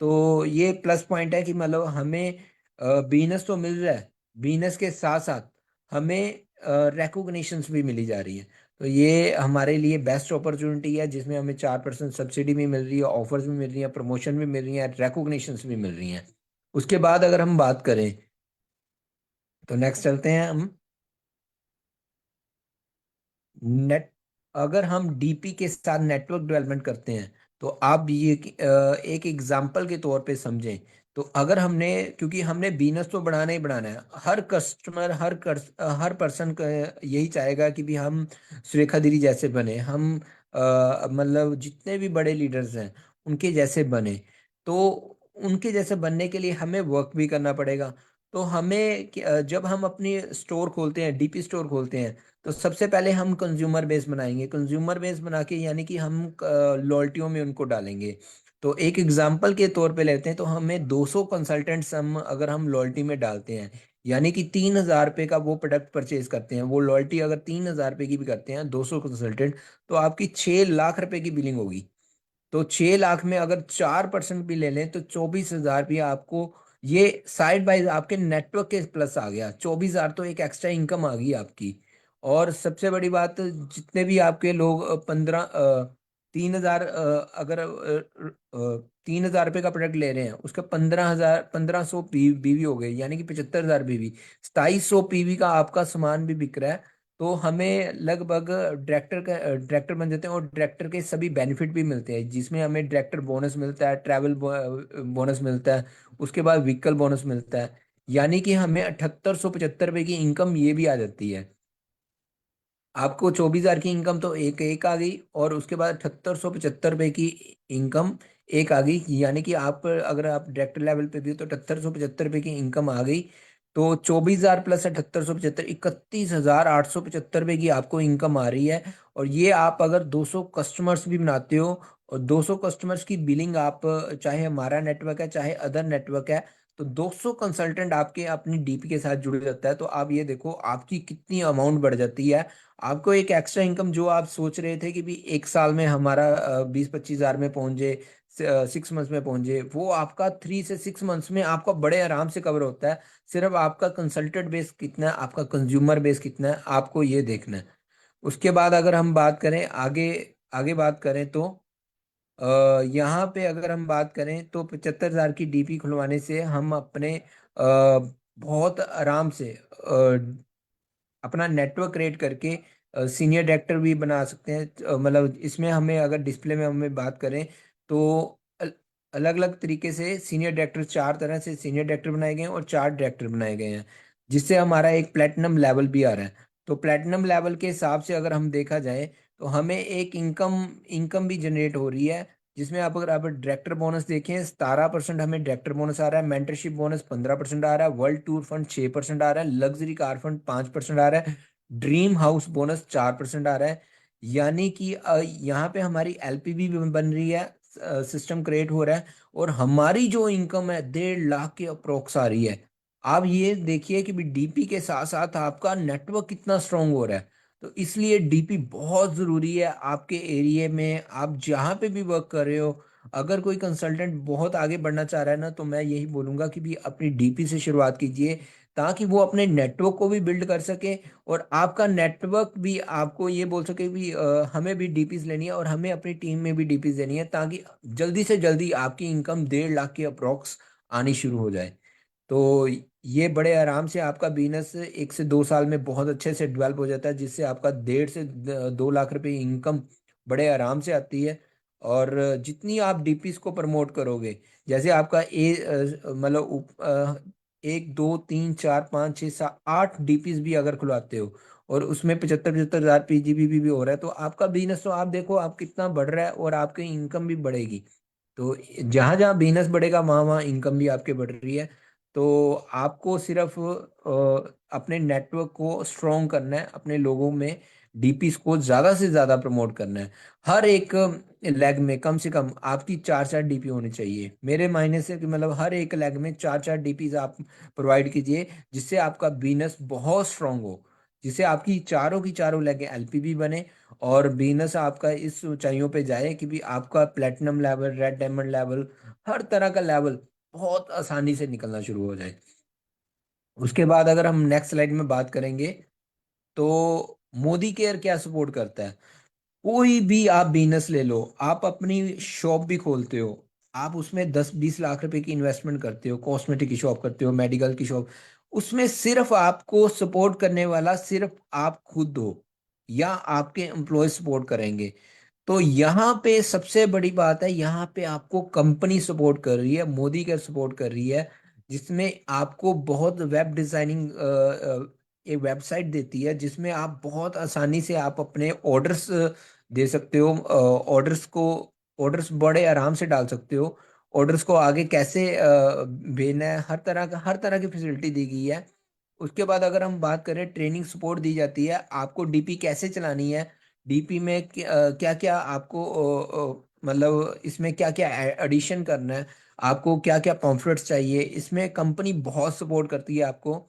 तो ये प्लस पॉइंट है कि मतलब हमें बिजनेस तो मिल रहा है, बिजनेस के साथ साथ हमें रिकॉग्निशंस भी मिली जा रही है। तो ये हमारे लिए बेस्ट अपॉर्चुनिटी है, जिसमें हमें 4% सब्सिडी भी मिल रही है, ऑफर्स भी मिल रही है, प्रमोशन भी मिल रही है, रिकॉग्निशंस भी मिल रही हैं। उसके बाद अगर हम बात करें तो नेक्स्ट चलते हैं हम। नेट अगर हम डीपी के साथ नेटवर्क डेवलपमेंट करते हैं तो आप ये एक एग्जांपल के तौर पे समझें। तो अगर हमने, क्योंकि हमने बिजनेस तो बढ़ाना ही बढ़ाना है, हर कस्टमर हर पर्सन यही चाहेगा कि भी हम सुरेखा दीदी जैसे बने, हम मतलब जितने भी बड़े लीडर्स हैं उनके जैसे बने। तो उनके जैसे बनने के लिए हमें वर्क भी करना पड़ेगा। तो हमें जब हम अपनी स्टोर खोलते हैं, डीपी स्टोर खोलते हैं, तो सबसे पहले हम कंज्यूमर बेस बनाएंगे। कंज्यूमर बेस बना के यानी कि हम लॉयल्टियों में उनको डालेंगे। तो एक एग्जांपल के तौर पे लेते हैं, तो हमें 200 कंसल्टेंट्स हम अगर हम लॉयल्टी में डालते हैं, यानी कि 3,000 रुपये का वो प्रोडक्ट परचेज करते हैं, वो लॉयल्टी अगर 3,000 रुपये की भी करते हैं 200 कंसल्टेंट, तो आपकी 6 लाख रुपए की बिलिंग होगी। तो 6 लाख में अगर 4% भी ले लें तो 24,000 रुपया आपको ये साइड बाय आपके नेटवर्क के प्लस आ गया। 24,000 तो एक एक्स्ट्रा इनकम आ गई आपकी। और सबसे बड़ी बात, जितने भी आपके लोग 3,000 अगर 3,000 रुपये का प्रोडक्ट ले रहे हैं, उसका 1500 पीवी हो गए, यानी कि 75,000 पीवी, 2,700 पीवी का आपका सामान भी बिक रहा है। तो हमें लगभग डायरेक्टर बन जाते हैं, और डायरेक्टर के सभी बेनिफिट भी मिलते हैं, जिसमें हमें डायरेक्टर बोनस मिलता है, ट्रैवल बोनस मिलता है, उसके बाद व्हीकल बोनस मिलता है। यानी कि हमें 7,875 रुपये की इनकम ये भी आ जाती है। आपको 24,000 की इनकम तो एक एक आ गई, और उसके बाद 7,875 रुपये की इनकम एक आ गई, यानी कि आप अगर आप डायरेक्टर लेवल पे भी हो तो 7,875 रुपये की इनकम आ गई। तो 24,000 प्लस 7,875, 31,875 रुपये की आपको इनकम आ रही है। और ये आप अगर 200 कस्टमर्स भी बनाते हो, और 200 कस्टमर्स की बिलिंग आप, चाहे हमारा नेटवर्क है चाहे अदर नेटवर्क है, तो 200 कंसल्टेंट आपके अपनी डीपी के साथ जुड़ जाता है। तो आप ये देखो आपकी कितनी अमाउंट बढ़ जाती है। आपको एक एक्स्ट्रा इनकम जो आप सोच रहे थे कि भी एक साल में हमारा 20-25 हज़ार में पहुंच जाए, 6 मंथ्स में पहुंच जाए, वो आपका 3 से 6 मंथ्स में आपका बड़े आराम से कवर होता है। सिर्फ आपका कंसल्टेंट बेस कितना है, आपका कंज्यूमर बेस कितना है, आपको ये देखना है। उसके बाद अगर हम बात करें आगे, आगे बात करें तो यहाँ पे अगर हम बात करें तो 75,000 की डीपी खुलवाने से हम अपने बहुत आराम से अपना नेटवर्क क्रिएट करके सीनियर डायरेक्टर भी बना सकते हैं। मतलब इसमें हमें अगर डिस्प्ले में हमें बात करें तो अलग अलग तरीके से सीनियर डायरेक्टर, 4 तरह से सीनियर डायरेक्टर बनाए गए हैं और 4 डायरेक्टर बनाए गए हैं, जिससे हमारा एक प्लेटिनम लेवल भी आ रहा है। तो प्लेटिनम लेवल के हिसाब से अगर हम देखा जाए तो हमें एक इनकम इनकम भी जनरेट हो रही है, जिसमें आप अगर आप डायरेक्टर बोनस देखें 17% हमें डायरेक्टर बोनस आ रहा है, मेंटरशिप बोनस 15% आ रहा है, वर्ल्ड टूर फंड 6% आ रहा है, लग्जरी कार फंड 5% आ रहा है, ड्रीम हाउस बोनस 4% आ रहा है। यानी कि यहाँ पे हमारी एलपीवी भी बन रही है, सिस्टम क्रिएट हो रहा है, और हमारी जो इनकम है 1.5 लाख के अप्रोक्स आ रही है। आप ये देखिए कि भी डीपी के साथ साथ आपका नेटवर्क कितना स्ट्रांग हो रहा है। तो इसलिए डीपी बहुत जरूरी है आपके एरिया में, आप जहाँ पे भी वर्क कर रहे हो। अगर कोई कंसल्टेंट बहुत आगे बढ़ना चाह रहा है ना, तो मैं यही बोलूंगा कि भी अपनी डीपी से शुरुआत कीजिए, ताकि वो अपने नेटवर्क को भी बिल्ड कर सके, और आपका नेटवर्क भी आपको ये बोल सके भी हमें भी डीपीज लेनी है और हमें अपनी टीम में भी डीपीज लेनी है, ताकि जल्दी से जल्दी आपकी इनकम 1.5 लाख के अप्रोक्स आनी शुरू हो जाए। तो ये बड़े आराम से आपका बिजनेस 1 से 2 साल में बहुत अच्छे से डेवलप हो जाता है, जिससे आपका 1.5 से 2 लाख रुपए इनकम बड़े आराम से आती है। और जितनी आप डीपीस को प्रमोट करोगे, जैसे आपका मतलब 1 2 3 4 5 6 7 8 डीपीस भी अगर खुलवाते हो, और उसमें 75,000 पीजीबी भी हो रहा है, तो आपका बिजनेस तो आप देखो आप कितना बढ़ रहा है, और आपकी इनकम भी बढ़ेगी। तो जहां जहां बिजनेस बढ़ेगा वहां वहां इनकम भी आपके बढ़ रही है। तो आपको सिर्फ अपने नेटवर्क को स्ट्रॉन्ग करना है, अपने लोगों में डीपीस को ज्यादा से ज्यादा प्रमोट करना है। हर एक लेग में कम से कम आपकी 4 4 डीपी होनी चाहिए, मेरे मायने से कि मतलब हर एक लेग में 4 4 डीपीज आप प्रोवाइड कीजिए, जिससे आपका बिजनेस बहुत स्ट्रांग हो, जिससे आपकी चारों की चारों लेगें एलपीबी बने, और बिजनेस आपका इस ऊंचाइयों पे जाए कि भी आपका platinum level, red diamond level, हर तरह का लेवल बहुत आसानी से निकलना शुरू हो जाए। उसके बाद अगर हम नेक्स्ट स्लाइड में बात करेंगे तो मोदी केयर क्या सपोर्ट करता है। कोई भी आप बिजनेस ले लो, आप अपनी शॉप भी खोलते हो, आप उसमें 10 20 लाख रुपए की इन्वेस्टमेंट करते हो, कॉस्मेटिक की शॉप करते हो, मेडिकल की शॉप, उसमें सिर्फ आपको सपोर्ट करने वाला सिर्फ आप खुद हो, या आपके एम्प्लॉय सपोर्ट करेंगे। तो यहाँ पे सबसे बड़ी बात है, यहाँ पे आपको कंपनी सपोर्ट कर रही है, मोदी का सपोर्ट कर रही है, जिसमें आपको बहुत वेब डिजाइनिंग एक वेबसाइट देती है, जिसमें आप बहुत आसानी से आप अपने ऑर्डर्स दे सकते हो, ऑर्डर्स बड़े आराम से डाल सकते हो, ऑर्डर्स को आगे कैसे भेजना है, हर तरह की फैसिलिटी दी गई है। उसके बाद अगर हम बात करें, ट्रेनिंग सपोर्ट दी जाती है, आपको डीपी कैसे चलानी है, डीपी में क्या क्या आपको मतलब इसमें क्या क्या एडिशन करना है, आपको क्या क्या पॉम्फलेट्स चाहिए, इसमें कंपनी बहुत सपोर्ट करती है आपको।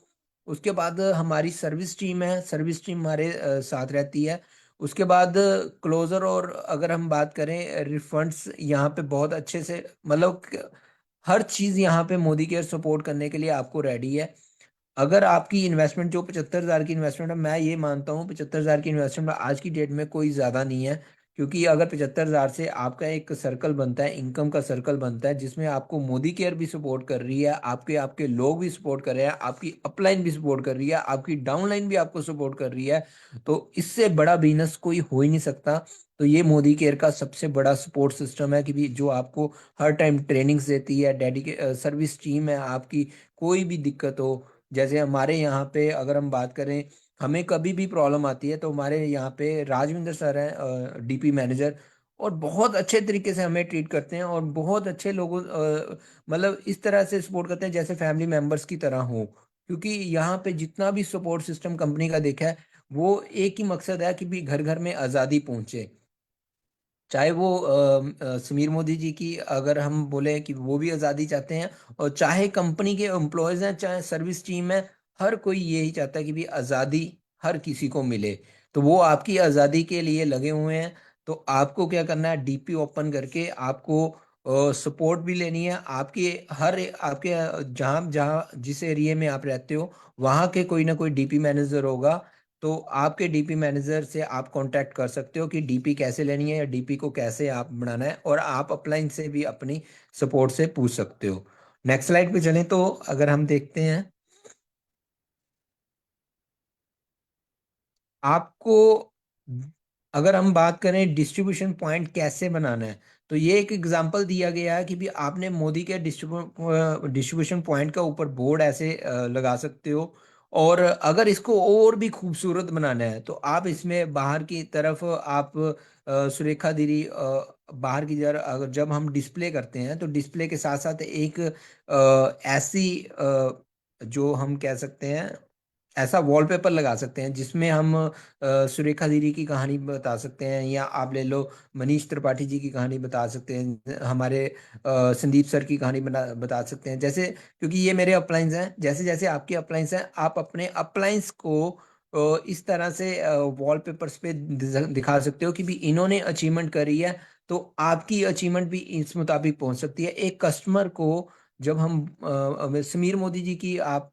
उसके बाद हमारी सर्विस टीम है, सर्विस टीम हमारे साथ रहती है। उसके बाद क्लोजर, और अगर हम बात करें रिफंड्स, यहाँ पे बहुत अच्छे से मतलब हर चीज़ यहाँ पे मोदी केयर सपोर्ट करने के लिए आपको रेडी है। अगर आपकी इन्वेस्टमेंट जो 75,000 की इन्वेस्टमेंट है, मैं ये मानता हूँ 75,000 की इन्वेस्टमेंट आज की डेट में कोई ज़्यादा नहीं है, क्योंकि अगर 75,000 से आपका एक सर्कल बनता है, इनकम का सर्कल बनता है, जिसमें आपको मोदी केयर भी सपोर्ट कर रही है, आपके आपके लोग भी सपोर्ट कर रहे हैं, आपकी अपलाइन भी सपोर्ट कर रही है, आपकी डाउनलाइन भी आपको सपोर्ट कर रही है, तो इससे बड़ा बिजनेस कोई हो ही नहीं सकता। तो ये मोदी केयर का सबसे बड़ा सपोर्ट सिस्टम है, कि भी जो आपको हर टाइम ट्रेनिंग्स देती है, डेडिके सर्विस टीम है आपकी, कोई भी दिक्कत हो। जैसे हमारे यहाँ पे अगर हम बात करें, हमें कभी भी प्रॉब्लम आती है तो हमारे यहाँ पे राजविंदर सर हैं डीपी मैनेजर, और बहुत अच्छे तरीके से हमें ट्रीट करते हैं, और बहुत अच्छे लोगों मतलब इस तरह से सपोर्ट करते हैं जैसे फैमिली मेंबर्स की तरह हो। क्योंकि यहाँ पे जितना भी सपोर्ट सिस्टम कंपनी का देखा है, वो एक ही मकसद है कि भी घर घर में आज़ादी पहुंचे। चाहे वो समीर मोदी जी की अगर हम बोले कि वो भी आज़ादी चाहते हैं, और चाहे कंपनी के एम्प्लॉयज हैं, चाहे सर्विस टीम है, हर कोई यही चाहता है कि भी आज़ादी हर किसी को मिले। तो वो आपकी आज़ादी के लिए लगे हुए हैं। तो आपको क्या करना है, डीपी ओपन करके आपको सपोर्ट भी लेनी है, आपके आपके जहाँ जहाँ जिस एरिया में आप रहते हो वहाँ के कोई ना कोई डीपी मैनेजर होगा। तो आपके डीपी मैनेजर से आप कांटेक्ट कर सकते हो कि डीपी कैसे लेनी है या डीपी को कैसे आप बनाना है, और आप अपलाइन से भी अपनी सपोर्ट से पूछ सकते हो। नेक्स्ट स्लाइड पे चलें तो अगर हम देखते हैं आपको, अगर हम बात करें डिस्ट्रीब्यूशन पॉइंट कैसे बनाना है, तो ये एक एग्जांपल दिया गया है कि भी आपने मोदी के डिस्ट्रीब्यूशन पॉइंट का ऊपर बोर्ड ऐसे लगा सकते हो। और अगर इसको और भी खूबसूरत बनाना है तो आप इसमें बाहर की तरफ आप सुरेखा दीदी बाहर की तरफ अगर जब हम डिस्प्ले करते हैं तो डिस्प्ले के साथ साथ एक ऐसी जो हम कह सकते हैं ऐसा वॉलपेपर लगा सकते हैं जिसमें हम सुरेखा दीदी की कहानी बता सकते हैं, या आप ले लो मनीष त्रिपाठी जी की कहानी बता सकते हैं, हमारे संदीप सर की कहानी बता सकते हैं। जैसे क्योंकि ये मेरे अपलाइंस हैं, जैसे जैसे आपके अपलाइंस हैं आप अपने अपलाइंस को इस तरह से वॉलपेपर्स पे दिखा सकते हो कि भी इन्होंने अचीवमेंट करी है, तो आपकी अचीवमेंट भी इस मुताबिक पहुंच सकती है। एक कस्टमर को जब हम समीर मोदी जी की आप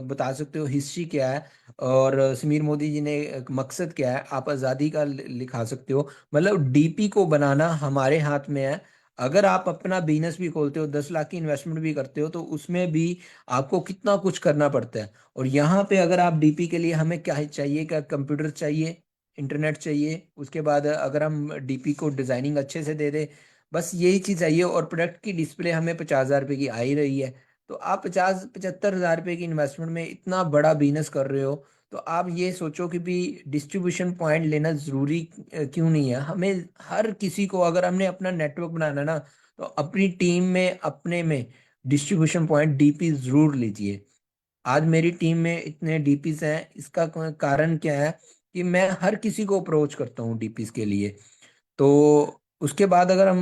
बता सकते हो हिस्ट्री क्या है, और समीर मोदी जी ने एक मकसद क्या है, आप आज़ादी का लिखा सकते हो। मतलब डीपी को बनाना हमारे हाथ में है। अगर आप अपना बिजनेस भी खोलते हो, 10 लाख की इन्वेस्टमेंट भी करते हो, तो उसमें भी आपको कितना कुछ करना पड़ता है। और यहाँ पे अगर आप डीपी के लिए हमें क्या चाहिए, क्या कंप्यूटर चाहिए, इंटरनेट चाहिए, उसके बाद अगर हम डीपी को डिजाइनिंग अच्छे से दे दे, बस यही चीज चाहिए, और प्रोडक्ट की डिस्प्ले हमें 50,000 रुपये की आ ही रही है, तो आप 50-75 हज़ार रुपये की इन्वेस्टमेंट में इतना बड़ा बिजनेस कर रहे हो, तो आप ये सोचो कि भी डिस्ट्रीब्यूशन पॉइंट लेना जरूरी क्यों नहीं है। हमें हर किसी को अगर हमने अपना नेटवर्क बनाना ना, तो अपनी टीम में अपने में डिस्ट्रीब्यूशन पॉइंट डीपी जरूर लीजिए। आज मेरी टीम में इतने डीपीस हैं, इसका कारण क्या है कि मैं हर किसी को अप्रोच करता हूँ डीपीस के लिए। तो उसके बाद अगर हम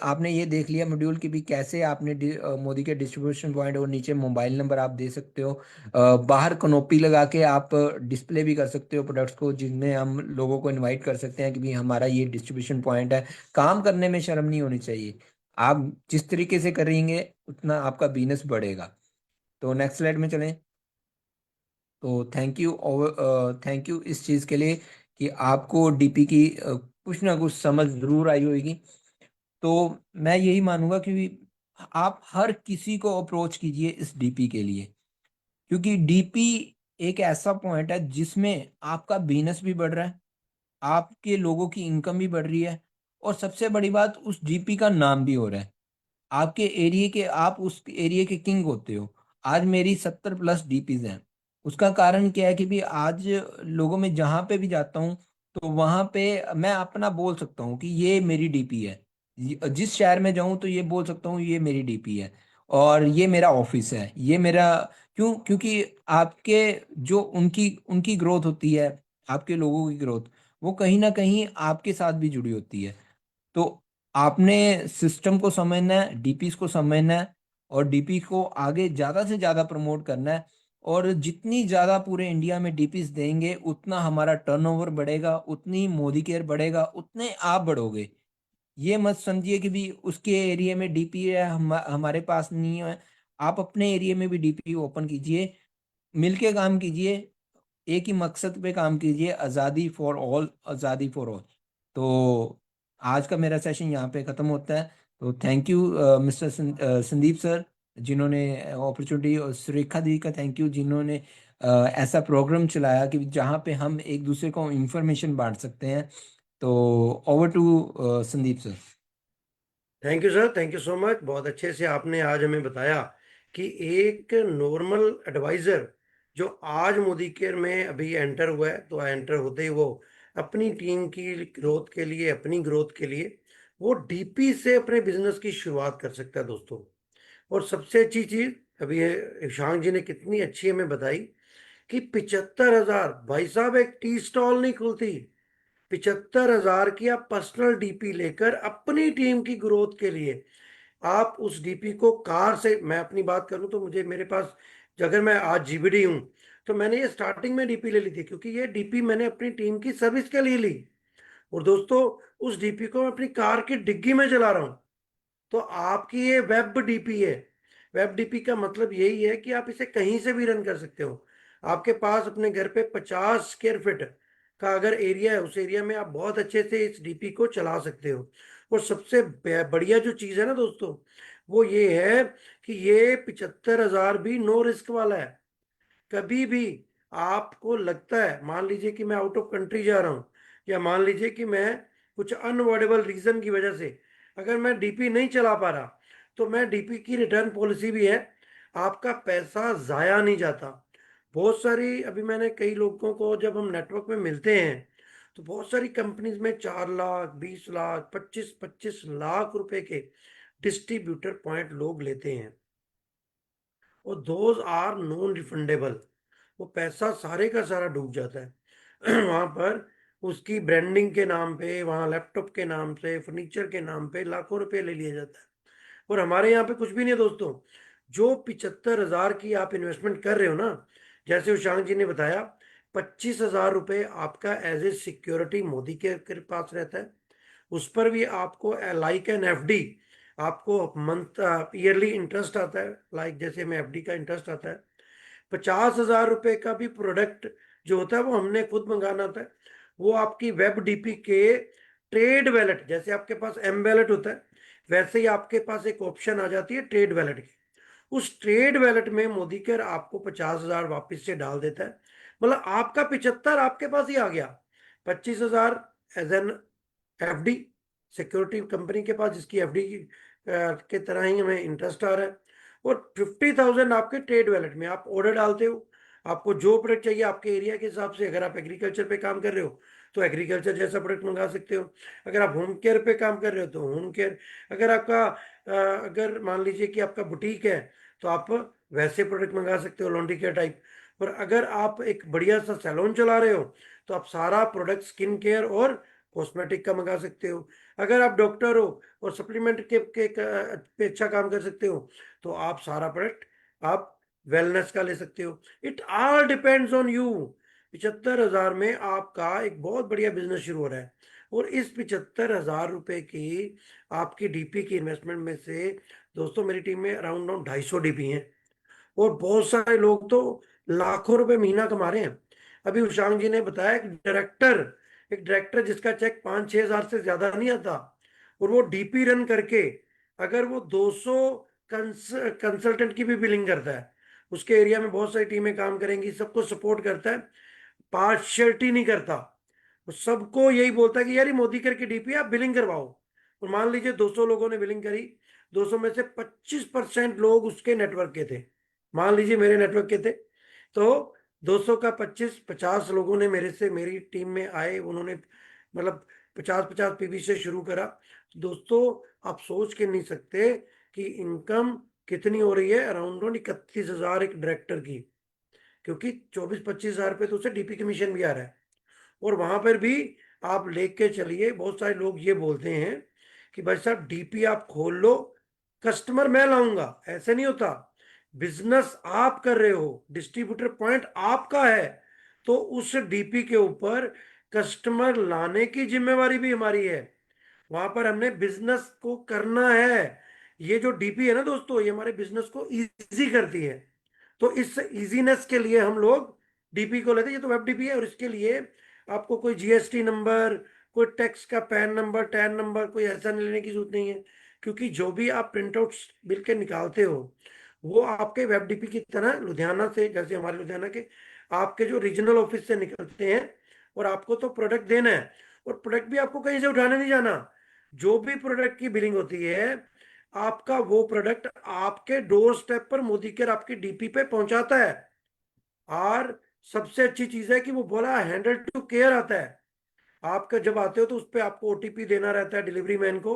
आपने ये देख लिया मॉड्यूल की भी कैसे आपने मोदी के डिस्ट्रीब्यूशन पॉइंट और नीचे मोबाइल नंबर आप दे सकते हो। बाहर कनोपी लगा के आप डिस्प्ले भी कर सकते हो प्रोडक्ट्स को, जिनमें हम लोगों को इनवाइट कर सकते हैं कि भी हमारा ये डिस्ट्रीब्यूशन पॉइंट है। काम करने में शर्म नहीं होनी चाहिए, आप जिस तरीके से करेंगे उतना आपका बिजनेस बढ़ेगा। तो नेक्स्ट स्लाइड में चलें। तो थैंक यू, थैंक यू इस चीज़ के लिए कि आपको डीपी की कुछ ना कुछ समझ जरूर आई होगी। तो मैं यही मानूंगा कि आप हर किसी को अप्रोच कीजिए इस डीपी के लिए, क्योंकि डीपी एक ऐसा पॉइंट है जिसमें आपका बिजनेस भी बढ़ रहा है, आपके लोगों की इनकम भी बढ़ रही है, और सबसे बड़ी बात उस डीपी का नाम भी हो रहा है। आपके एरिया के, आप उस एरिया के किंग होते हो। आज मेरी 70+ डीपीज हैं। उसका कारण क्या है कि भी आज लोगों में जहां पे भी जाता हूँ तो वहां पे मैं अपना बोल सकता हूँ कि ये मेरी डीपी है। जिस शहर में जाऊं तो ये बोल सकता हूँ ये मेरी डीपी है, और ये मेरा ऑफिस है, ये मेरा। क्योंकि आपके जो उनकी उनकी ग्रोथ होती है, आपके लोगों की ग्रोथ, वो कहीं ना कहीं आपके साथ भी जुड़ी होती है। तो आपने सिस्टम को समझना है, डीपीस को समझना है, और डीपी को आगे ज्यादा से ज्यादा प्रमोट करना है। और जितनी ज्यादा पूरे इंडिया में डीपीस देंगे उतना हमारा टर्नओवर बढ़ेगा, उतनी मोदी केयर बढ़ेगा, उतने आप बढ़ोगे। ये मत समझिए कि भी उसके एरिया में डीपी है, हमारे पास नहीं है। आप अपने एरिया में भी डीपी ओपन कीजिए, मिलके काम कीजिए, एक ही मकसद पे काम कीजिए, आज़ादी फॉर ऑल, आज़ादी फॉर ऑल। तो आज का मेरा सेशन यहाँ पे ख़त्म होता है। तो thank you mister Sandeep sir, जिन्होंने अपॉर्चुनिटी, और सुरेखा दी का थैंक यू, जिन्होंने ऐसा प्रोग्राम चलाया कि जहाँ पे हम एक दूसरे को इंफॉर्मेशन बांट सकते हैं। तो over to Sandeep sir. Thank you sir, thank you so much. बहुत अच्छे से आपने आज हमें बताया कि एक नॉर्मल एडवाइजर जो आज मोदी केयर में अभी एंटर हुआ है, तो एंटर होते ही वो अपनी टीम की ग्रोथ के लिए, अपनी ग्रोथ के लिए वो डीपी से अपने बिजनेस की शुरुआत कर सकता है दोस्तों। और सबसे अच्छी चीज अभी ईशांक जी ने कितनी अच्छी हमें बताई कि 75,000, भाई साहब एक टी स्टॉल नहीं खुलती, 75,000 की आप पर्सनल डीपी लेकर अपनी टीम की ग्रोथ के लिए आप उस डीपी को कार से, मैं अपनी बात करूं तो मुझे, मेरे पास, अगर मैं आज जीबीडी हूं तो मैंने ये स्टार्टिंग में डीपी ले ली थी, क्योंकि ये डीपी मैंने अपनी टीम की सर्विस के लिए ली। और दोस्तों उस डीपी को मैं अपनी कार की डिग्गी में चला रहा हूं। तो आपकी ये वेब डीपी है। वेब डीपी का मतलब यही है कि आप इसे कहीं से भी रन कर सकते हो। आपके पास अपने घर पे 50 स्क्वायर फीट का अगर एरिया है, उस एरिया में आप बहुत अच्छे से इस डीपी को चला सकते हो। और सबसे बढ़िया जो चीज है ना दोस्तों, वो ये है कि ये 75,000 भी नो रिस्क वाला है। कभी भी आपको लगता है, मान लीजिए कि मैं आउट ऑफ कंट्री जा रहा हूं, या मान लीजिए कि मैं कुछ अनअवॉइडेबल रीजन की वजह से अगर मैं डीपी नहीं चला पा रहा, तो मैं डीपी की रिटर्न पॉलिसी भी है, आपका पैसा जाया नहीं जाता। बहुत सारी, अभी मैंने कई लोगों को जब हम नेटवर्क में मिलते हैं, तो बहुत सारी कंपनीज में 4 लाख, 20 लाख, 25-25 लाख रुपए के डिस्ट्रीब्यूटर पॉइंट लोग लेते हैं, और दोज आर नॉन रिफंडेबल। वो पैसा सारे का सारा डूब जाता है वहां पर उसकी ब्रांडिंग के नाम पे, वहां लैपटॉप के नाम से, फर्नीचर के नाम पे लाखों रुपए ले लिया जाता है। और हमारे यहाँ पे कुछ भी नहीं है दोस्तों। जो 75,000 की आप इन्वेस्टमेंट कर रहे हो ना, जैसे उशांक जी ने बताया, 25,000 रुपये आपका एज ए सिक्योरिटी मोदी के पास रहता है। उस पर भी आपको लाइक एन एफडी, आपको मंथ ईयरली इंटरेस्ट आता है, लाइक जैसे में एफडी का इंटरेस्ट आता है। 50,000 रुपए का भी प्रोडक्ट जो होता है वो हमने खुद मंगाना होता है। वो आपकी वेब डीपी के ट्रेड वैलेट, जैसे आपके पास एम वैलेट होता है, वैसे ही आपके पास एक ऑप्शन आ जाती है ट्रेड वैलेट की। उस ट्रेड वैलेट में मोदी केयर आपको 50,000 वापस से डाल देता है। मतलब आपका 75 आपके पास ही आ गया। 25,000 as an FD, security company के पास, जिसकी एफडी के तरह ही हमें इंटरेस्ट आ रहा है। और 50,000 आपके ट्रेड वैलेट में आप ऑर्डर डालते हो। आपको जो प्रोडक्ट चाहिए आपके एरिया के हिसाब से, अगर आप एग्रीकल्चर पे काम कर रहे हो तो एग्रीकल्चर जैसा प्रोडक्ट मंगा सकते हो। अगर आप होम केयर पे काम कर रहे हो तो होम केयर। अगर आपका अगर मान लीजिए कि आपका बुटीक है, तो आप वैसे प्रोडक्ट मंगा सकते हो, लॉन्ड्री केयर टाइप। और अगर आप एक बढ़िया सा सैलून चला रहे हो, तो आप सारा प्रोडक्ट स्किन केयर और कॉस्मेटिक का मंगा सकते हो। अगर आप डॉक्टर हो और सप्लीमेंट के पे अच्छा काम कर सकते हो, तो आप सारा प्रोडक्ट आप वेलनेस का ले सकते हो। It all depends on you. 75,000 में आपका एक बहुत बढ़िया बिजनेस शुरू हो रहा है। और इस 75,000 रुपए की आपकी डीपी की इन्वेस्टमेंट में से दोस्तों, मेरी टीम में अराउंड 250 डीपी हैं, और बहुत सारे लोग तो लाखों रुपए महीना कमा रहे हैं। अभी उशांक जी ने बताया, एक डायरेक्टर जिसका चेक 5-6 हजार से ज्यादा नहीं आता, और वो डीपी रन करके अगर वो 200 कंसल्टेंट की भी बिलिंग करता है, उसके एरिया में बहुत सारी टीमें काम करेंगी, सबको सपोर्ट करता है, पार्शियलिटी नहीं करता। वो सबको यही बोलता है कि यार ये मोदी करके डीपी आप बिलिंग करवाओ। और मान लीजिए 200 लोगों ने बिलिंग करी, 200 में से 25% लोग उसके नेटवर्क के थे, मान लीजिए मेरे नेटवर्क के थे, तो 200 का 25, 50 लोगों ने मेरे से, मेरी टीम में आए, उन्होंने मतलब 50-50 पीवी से शुरू करा। तो दोस्तों, आप सोच के नहीं सकते कि इनकम कितनी हो रही है, अराउंड 31,000 एक डायरेक्टर की, क्योंकि 24-25 हजार रुपये तो उसे डीपी कमीशन भी आ रहा है। और वहां पर भी आप लेके चलिए, बहुत सारे लोग ये बोलते हैं कि भाई साहब डीपी आप खोल लो, कस्टमर मैं लाऊंगा। ऐसे नहीं होता। बिजनेस आप कर रहे हो, डिस्ट्रीब्यूटर पॉइंट आपका है, तो उस डीपी के ऊपर कस्टमर लाने की जिम्मेवारी भी हमारी है। वहां पर हमने बिजनेस को करना है। ये जो डीपी है ना दोस्तों, ये हमारे बिजनेस को इजी करती है। तो इस इजीनेस के लिए हम लोग डीपी को लेते हैं। ये तो वेब डीपी है, और इसके लिए आपको कोई जीएसटी नंबर, कोई टैक्स का पैन नंबर, टैन नंबर, कोई ऐसा लेने की जरूरत नहीं है। क्योंकि जो भी आप प्रिंट आउट बिल के निकालते हो, वो आपके वेब डीपी की तरह लुधियाना से, जैसे हमारे लुधियाना के आपके जो रीजनल ऑफिस से निकलते हैं, और आपको तो प्रोडक्ट देना है। और प्रोडक्ट भी आपको कहीं से उठाने नहीं जाना। जो भी प्रोडक्ट की बिलिंग होती है, आपका वो प्रोडक्ट आपके डोर स्टेप पर मोदी केयर आपकी डीपी पे पहुंचाता है। और सबसे अच्छी चीज है कि वो बोला हैंडल टू केयर आता है। आपका जब आते हो तो उस पर आपको ओटीपी देना रहता है डिलीवरी मैन को।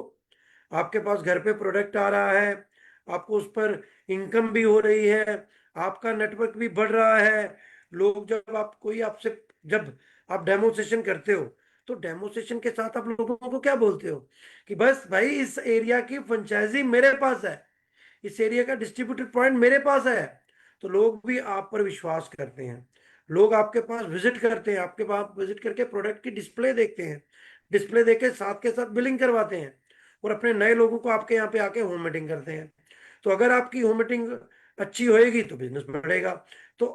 आपके पास घर पे प्रोडक्ट आ रहा है, आपको उस पर इनकम भी हो रही है, आपका नेटवर्क भी बढ़ रहा है। लोग जब आप कोई आपसे, जब आप डेमोस्ट्रेशन करते हो, तो डेमोस्ट्रेशन के साथ आप लोगों को क्या बोलते हो कि बस भाई इस एरिया की फ्रेंचाइजी मेरे पास है, इस एरिया का डिस्ट्रीब्यूटर पॉइंट मेरे पास है। तो लोग भी आप पर विश्वास करते हैं। लोग आपके पास विजिट करते हैं, आपके पास विजिट करके प्रोडक्ट की डिस्प्ले देखते हैं, डिस्प्ले देके साथ के साथ बिलिंग करवाते हैं, और अपने नए लोगों को आपके यहाँ पे आके होम मीटिंग करते हैं। तो अगर आपकी होम मीटिंग अच्छी होएगी तो बिजनेस बढ़ेगा। तो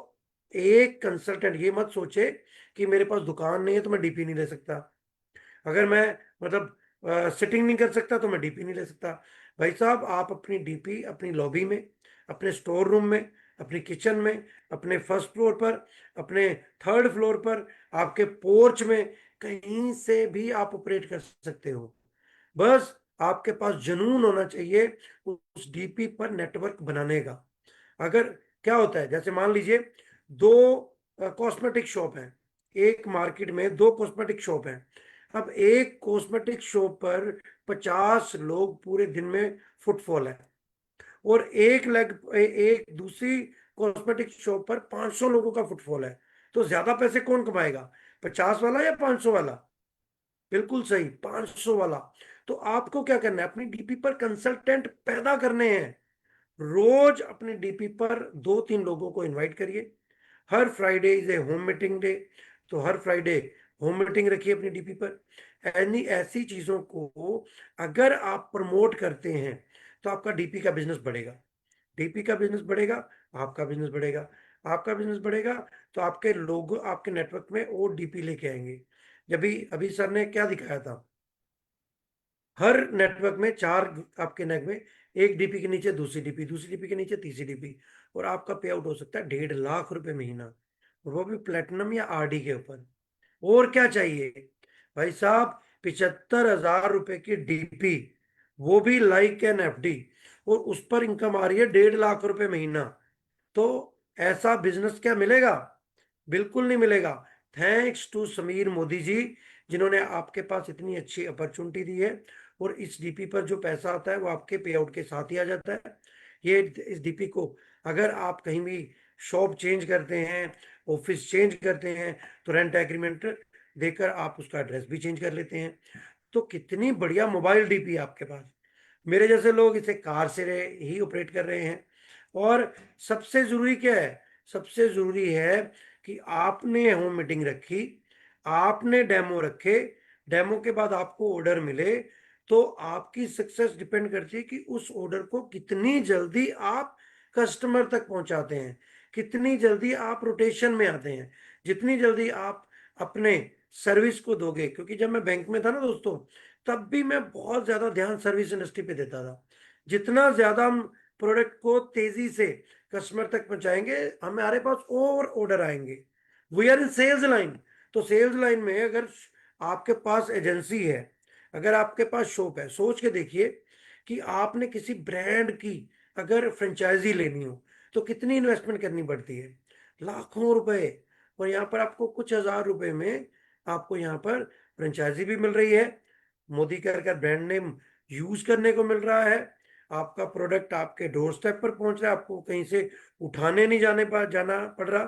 एक कंसल्टेंट, ये मत सोचे कि मेरे पास दुकान नहीं है तो मैं डीपी नहीं ले सकता, अगर मैं मतलब सिटिंग नहीं कर सकता तो मैं डीपी नहीं ले सकता। भाई साहब, आप अपनी डीपी अपनी लॉबी में, अपने स्टोर रूम में, अपनी किचन में, अपने फर्स्ट फ्लोर पर, अपने थर्ड फ्लोर पर, आपके पोर्च में, कहीं से भी आप ऑपरेट कर सकते हो। बस आपके पास जुनून होना चाहिए उस डीपी पर नेटवर्क बनाने का। अगर क्या होता है, जैसे मान लीजिए दो कॉस्मेटिक शॉप है, एक मार्केट में दो कॉस्मेटिक शॉप है। अब एक कॉस्मेटिक शॉप पर 50 लोग पूरे दिन में फुटफॉल है, और एक दूसरी कॉस्मेटिक शॉप पर 500 लोगों का फुटफॉल है। तो ज्यादा पैसे कौन कमाएगा, 50 वाला या 500 वाला? बिल्कुल सही, 500 वाला। तो आपको क्या करना है, अपनी डीपी पर कंसल्टेंट पैदा करने हैं। रोज अपने डीपी पर 2-3 लोगों को इनवाइट करिए। हर Friday is a home meeting day, तो हर फ्राइडे होम मीटिंग रखिए अपनी डीपी पर। ऐनी ऐसी चीजों को अगर आप प्रमोट करते हैं तो आपका डीपी का बिजनेस बढ़ेगा। डीपी का बिजनेस बढ़ेगा, आपका बिजनेस बढ़ेगा। आपका बिजनेस बढ़ेगा तो आपके लोग आपके नेटवर्क में और डीपी लेके आएंगे। जब भी अभी सर ने क्या दिखाया था, हर नेटवर्क में चार, आपके नेट में एक डीपी के नीचे दूसरी डीपी, दूसरी डीपी के नीचे तीसरी डीपी, और आपका पे आउट हो सकता है 1.5 लाख रुपए महीना, और वो भी प्लेटिनम या आरडी के ऊपर। और क्या चाहिए भाई साहब, 75,000 रुपए की डीपी, वो भी लाइक एन एफडी, और उस पर इनकम आ रही है 1.5 लाख रुपए महीना। तो ऐसा बिजनेस क्या मिलेगा? बिल्कुल नहीं मिलेगा। थैंक्स टू समीर मोदी जी, जिन्होंने आपके पास इतनी अच्छी अपॉर्चुनिटी दी है। और इस डीपी पर जो पैसा आता है वो आपके पे आउट के साथ ही आ जाता है। ये इस डीपी को अगर आप कहीं भी शॉप चेंज करते हैं, ऑफिस चेंज करते हैं, तो रेंट एग्रीमेंट देकर आप उसका एड्रेस भी चेंज कर लेते हैं। तो कितनी बढ़िया मोबाइल डीपी है आपके पास। मेरे जैसे लोग इसे कार से ही ऑपरेट कर रहे हैं। और सबसे जरूरी क्या है, सबसे जरूरी है कि आपने होम मीटिंग रखी, आपने डेमो रखे, डेमो के बाद आपको ऑर्डर मिले, तो आपकी सक्सेस डिपेंड करती है कि उस ऑर्डर को कितनी जल्दी आप कस्टमर तक पहुंचाते हैं, कितनी जल्दी आप रोटेशन में आते हैं, जितनी जल्दी आप अपने सर्विस को दोगे। क्योंकि जब मैं बैंक में था ना दोस्तों, तब भी मैं बहुत ज्यादा ध्यान सर्विस इंडस्ट्री पे देता था। जितना ज्यादा हम प्रोडक्ट को तेजी से कस्टमर तक पहुंचाएंगे, हमारे पास और ऑर्डर आएंगे। We are in sales line. तो सेल्स लाइन में अगर आपके पास एजेंसी है, अगर आपके पास शॉप है, सोच के देखिए कि आपने किसी ब्रांड की अगर फ्रेंचाइजी लेनी हो तो कितनी इन्वेस्टमेंट करनी पड़ती है, लाखों रुपए। और यहाँ पर आपको कुछ हजार रुपए में आपको यहाँ पर फ्रेंचाइजी भी मिल रही है, मोदी का ब्रांड नेम यूज करने को मिल रहा है, आपका प्रोडक्ट आपके डोर स्टेप पर पहुंच रहा है, आपको कहीं से उठाने नहीं जाना पड़ रहा।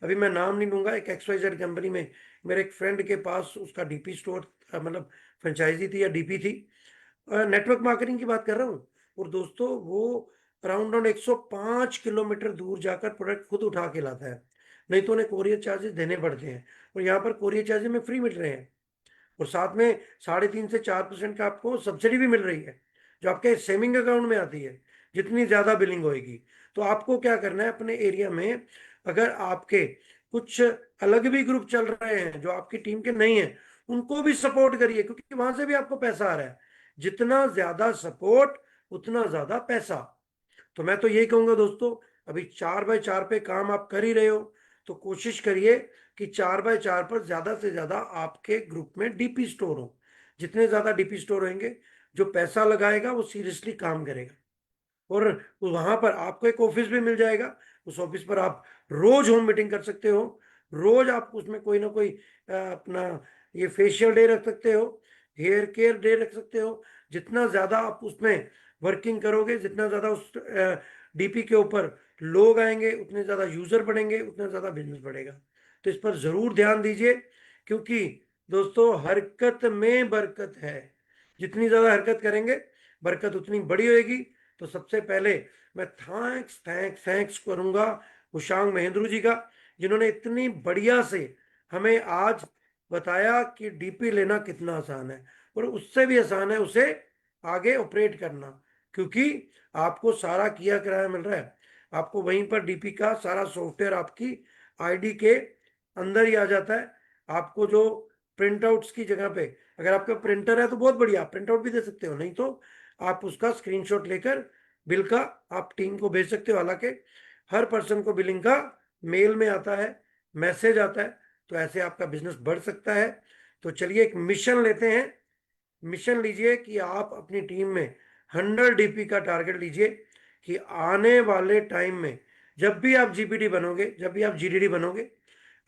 अभी मैं नाम नहीं लूंगा, एक XYZ कंपनी में मेरे एक फ्रेंड के पास उसका डीपी स्टोर, मतलब फ्रेंचाइजी थी या डीपी थी, नेटवर्क मार्केटिंग की बात कर रहा हूँ। और दोस्तों वो अराउंड 105 किलोमीटर दूर जाकर प्रोडक्ट खुद उठा के लाता है, नहीं तो उन्हें कोरियर चार्जेस देने पड़ते हैं, और यहाँ पर कोरियर चार्जेस में फ्री मिल रहे हैं। और साथ में 3.5 से 4% का आपको सब्सिडी भी मिल रही है, जो आपके सेविंग अकाउंट में आती है जितनी ज्यादा बिलिंग होएगी। तो आपको क्या करना है, अपने एरिया में अगर आपके कुछ अलग भी ग्रुप चल रहे हैं जो आपकी टीम के नहीं है, उनको भी सपोर्ट करिए, क्योंकि वहां से भी आपको पैसा आ रहा है। जितना ज्यादा सपोर्ट उतना ज्यादा पैसा। तो मैं तो यही कहूंगा दोस्तों, अभी 4x4 पे काम आप कर ही रहे हो, तो कोशिश करिए कि 4x4 पर ज्यादा से ज्यादा आपके ग्रुप में डीपी स्टोर हो। जितने ज्यादा डीपी स्टोर होंगे, जो पैसा लगाएगा वो सीरियसली काम करेगा। और वहां पर आपको एक ऑफिस भी मिल जाएगा, उस ऑफिस पर आप रोज होम मीटिंग कर सकते हो। रोज आप उसमें कोई ना कोई अपना ये फेशियल डे रख सकते हो, हेयर केयर डे रख सकते हो। जितना ज्यादा आप उसमें वर्किंग करोगे, जितना ज्यादा उस डीपी के ऊपर लोग आएंगे, उतने ज्यादा यूजर बढ़ेंगे, उतना ज्यादा बिजनेस बढ़ेगा। तो इस पर जरूर ध्यान दीजिए, क्योंकि दोस्तों हरकत में बरकत है। जितनी ज्यादा हरकत करेंगे, बरकत उतनी बड़ी होगी। तो सबसे पहले मैं थैंक्स थैंक्स थैंक्स करूंगा उशांग महेंद्रू जी का, जिन्होंने इतनी बढ़िया से हमें आज बताया कि डीपी लेना कितना आसान है, और उससे भी आसान है उसे आगे ऑपरेट करना। क्योंकि आपको सारा किया कराया मिल रहा है, आपको वहीं पर डीपी का सारा सॉफ्टवेयर आपकी आईडी के अंदर ही आ जाता है। आपको जो प्रिंट आउट्स की जगह पे, अगर आपका प्रिंटर है तो बहुत बढ़िया, आप प्रिंट आउट भी दे सकते हो, नहीं तो आप उसका स्क्रीनशॉट लेकर बिल का आप टीम को भेज सकते हो। हालांकि हर पर्सन को बिलिंग का मेल में आता है, मैसेज आता है, तो ऐसे आपका बिजनेस बढ़ सकता है। तो चलिए एक मिशन लेते हैं। मिशन लीजिए कि आप अपनी टीम में 100 डीपी का टारगेट लीजिए कि आने वाले टाइम में जब भी आप जीपीडी बनोगे, जब भी आप जीडीडी बनोगे,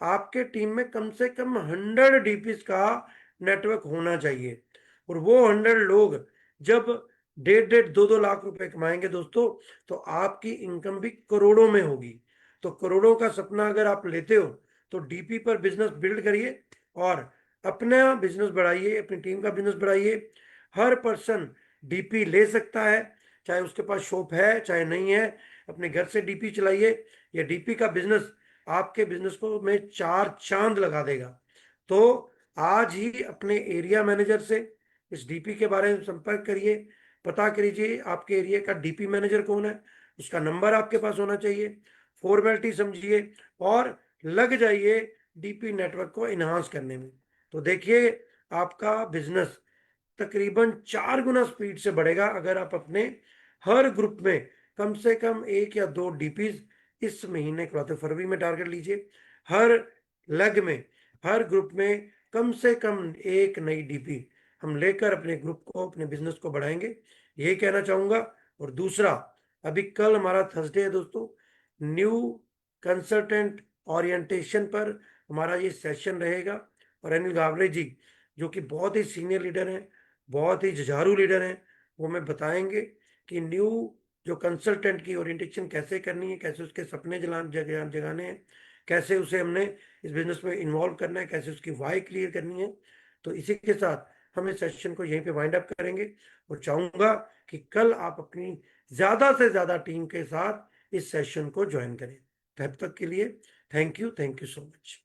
आपके टीम में कम से कम 100 डीपीज का नेटवर्क होना चाहिए। और वो 100 लोग जब 1.5-2 लाख रुपए कमाएंगे दोस्तों, तो आपकी इनकम भी करोड़ों में होगी। तो करोड़ों का सपना अगर आप लेते हो तो डीपी पर बिजनेस बिल्ड करिए और अपना बिजनेस बढ़ाइए, अपनी टीम का बिजनेस बढ़ाइए। हर पर्सन डीपी ले सकता है, चाहे उसके पास शॉप है चाहे नहीं है, अपने घर से डीपी चलाइए। ये डीपी का बिजनेस आपके बिजनेस को में 4 चांद लगा देगा। तो आज ही अपने एरिया मैनेजर से इस डीपी के बारे में संपर्क करिए, पता करिए आपके एरिया का डीपी मैनेजर कौन है, उसका नंबर आपके पास होना चाहिए। फॉर्मेलिटी समझिए और लग जाइए डीपी नेटवर्क को इन्हांस करने में। तो देखिए आपका बिजनेस तकरीबन 4 गुना स्पीड से बढ़ेगा अगर आप अपने हर ग्रुप में कम से कम 1 या 2 डीपीज इस महीने के फरवरी में टारगेट लीजिए। हर लेग में, हर ग्रुप में कम से कम 1 नई डीपी हम लेकर अपने ग्रुप को, अपने बिजनेस को बढ़ाएंगे, यही कहना चाहूंगा। और दूसरा, अभी कल हमारा थर्सडे है दोस्तों, न्यू कंसल्टेंट ओरिएंटेशन पर हमारा ये सेशन रहेगा। और अनिल गावड़े जी जो कि बहुत ही सीनियर लीडर हैं, बहुत ही जुझारू लीडर हैं, वो हमें बताएंगे कि न्यू जो कंसल्टेंट की ओरिएंटेशन कैसे करनी है, कैसे उसके सपने जगाने हैं, कैसे उसे हमने इस बिजनेस में इन्वॉल्व करना है, कैसे उसकी वाई क्लियर करनी है। तो इसी के साथ हम इस सेशन को यहीं पे वाइंड अप करेंगे और चाहूंगा कि कल आप अपनी ज्यादा से ज्यादा टीम के साथ इस सेशन को ज्वाइन करें। तब तक के लिए थैंक यू सो मच।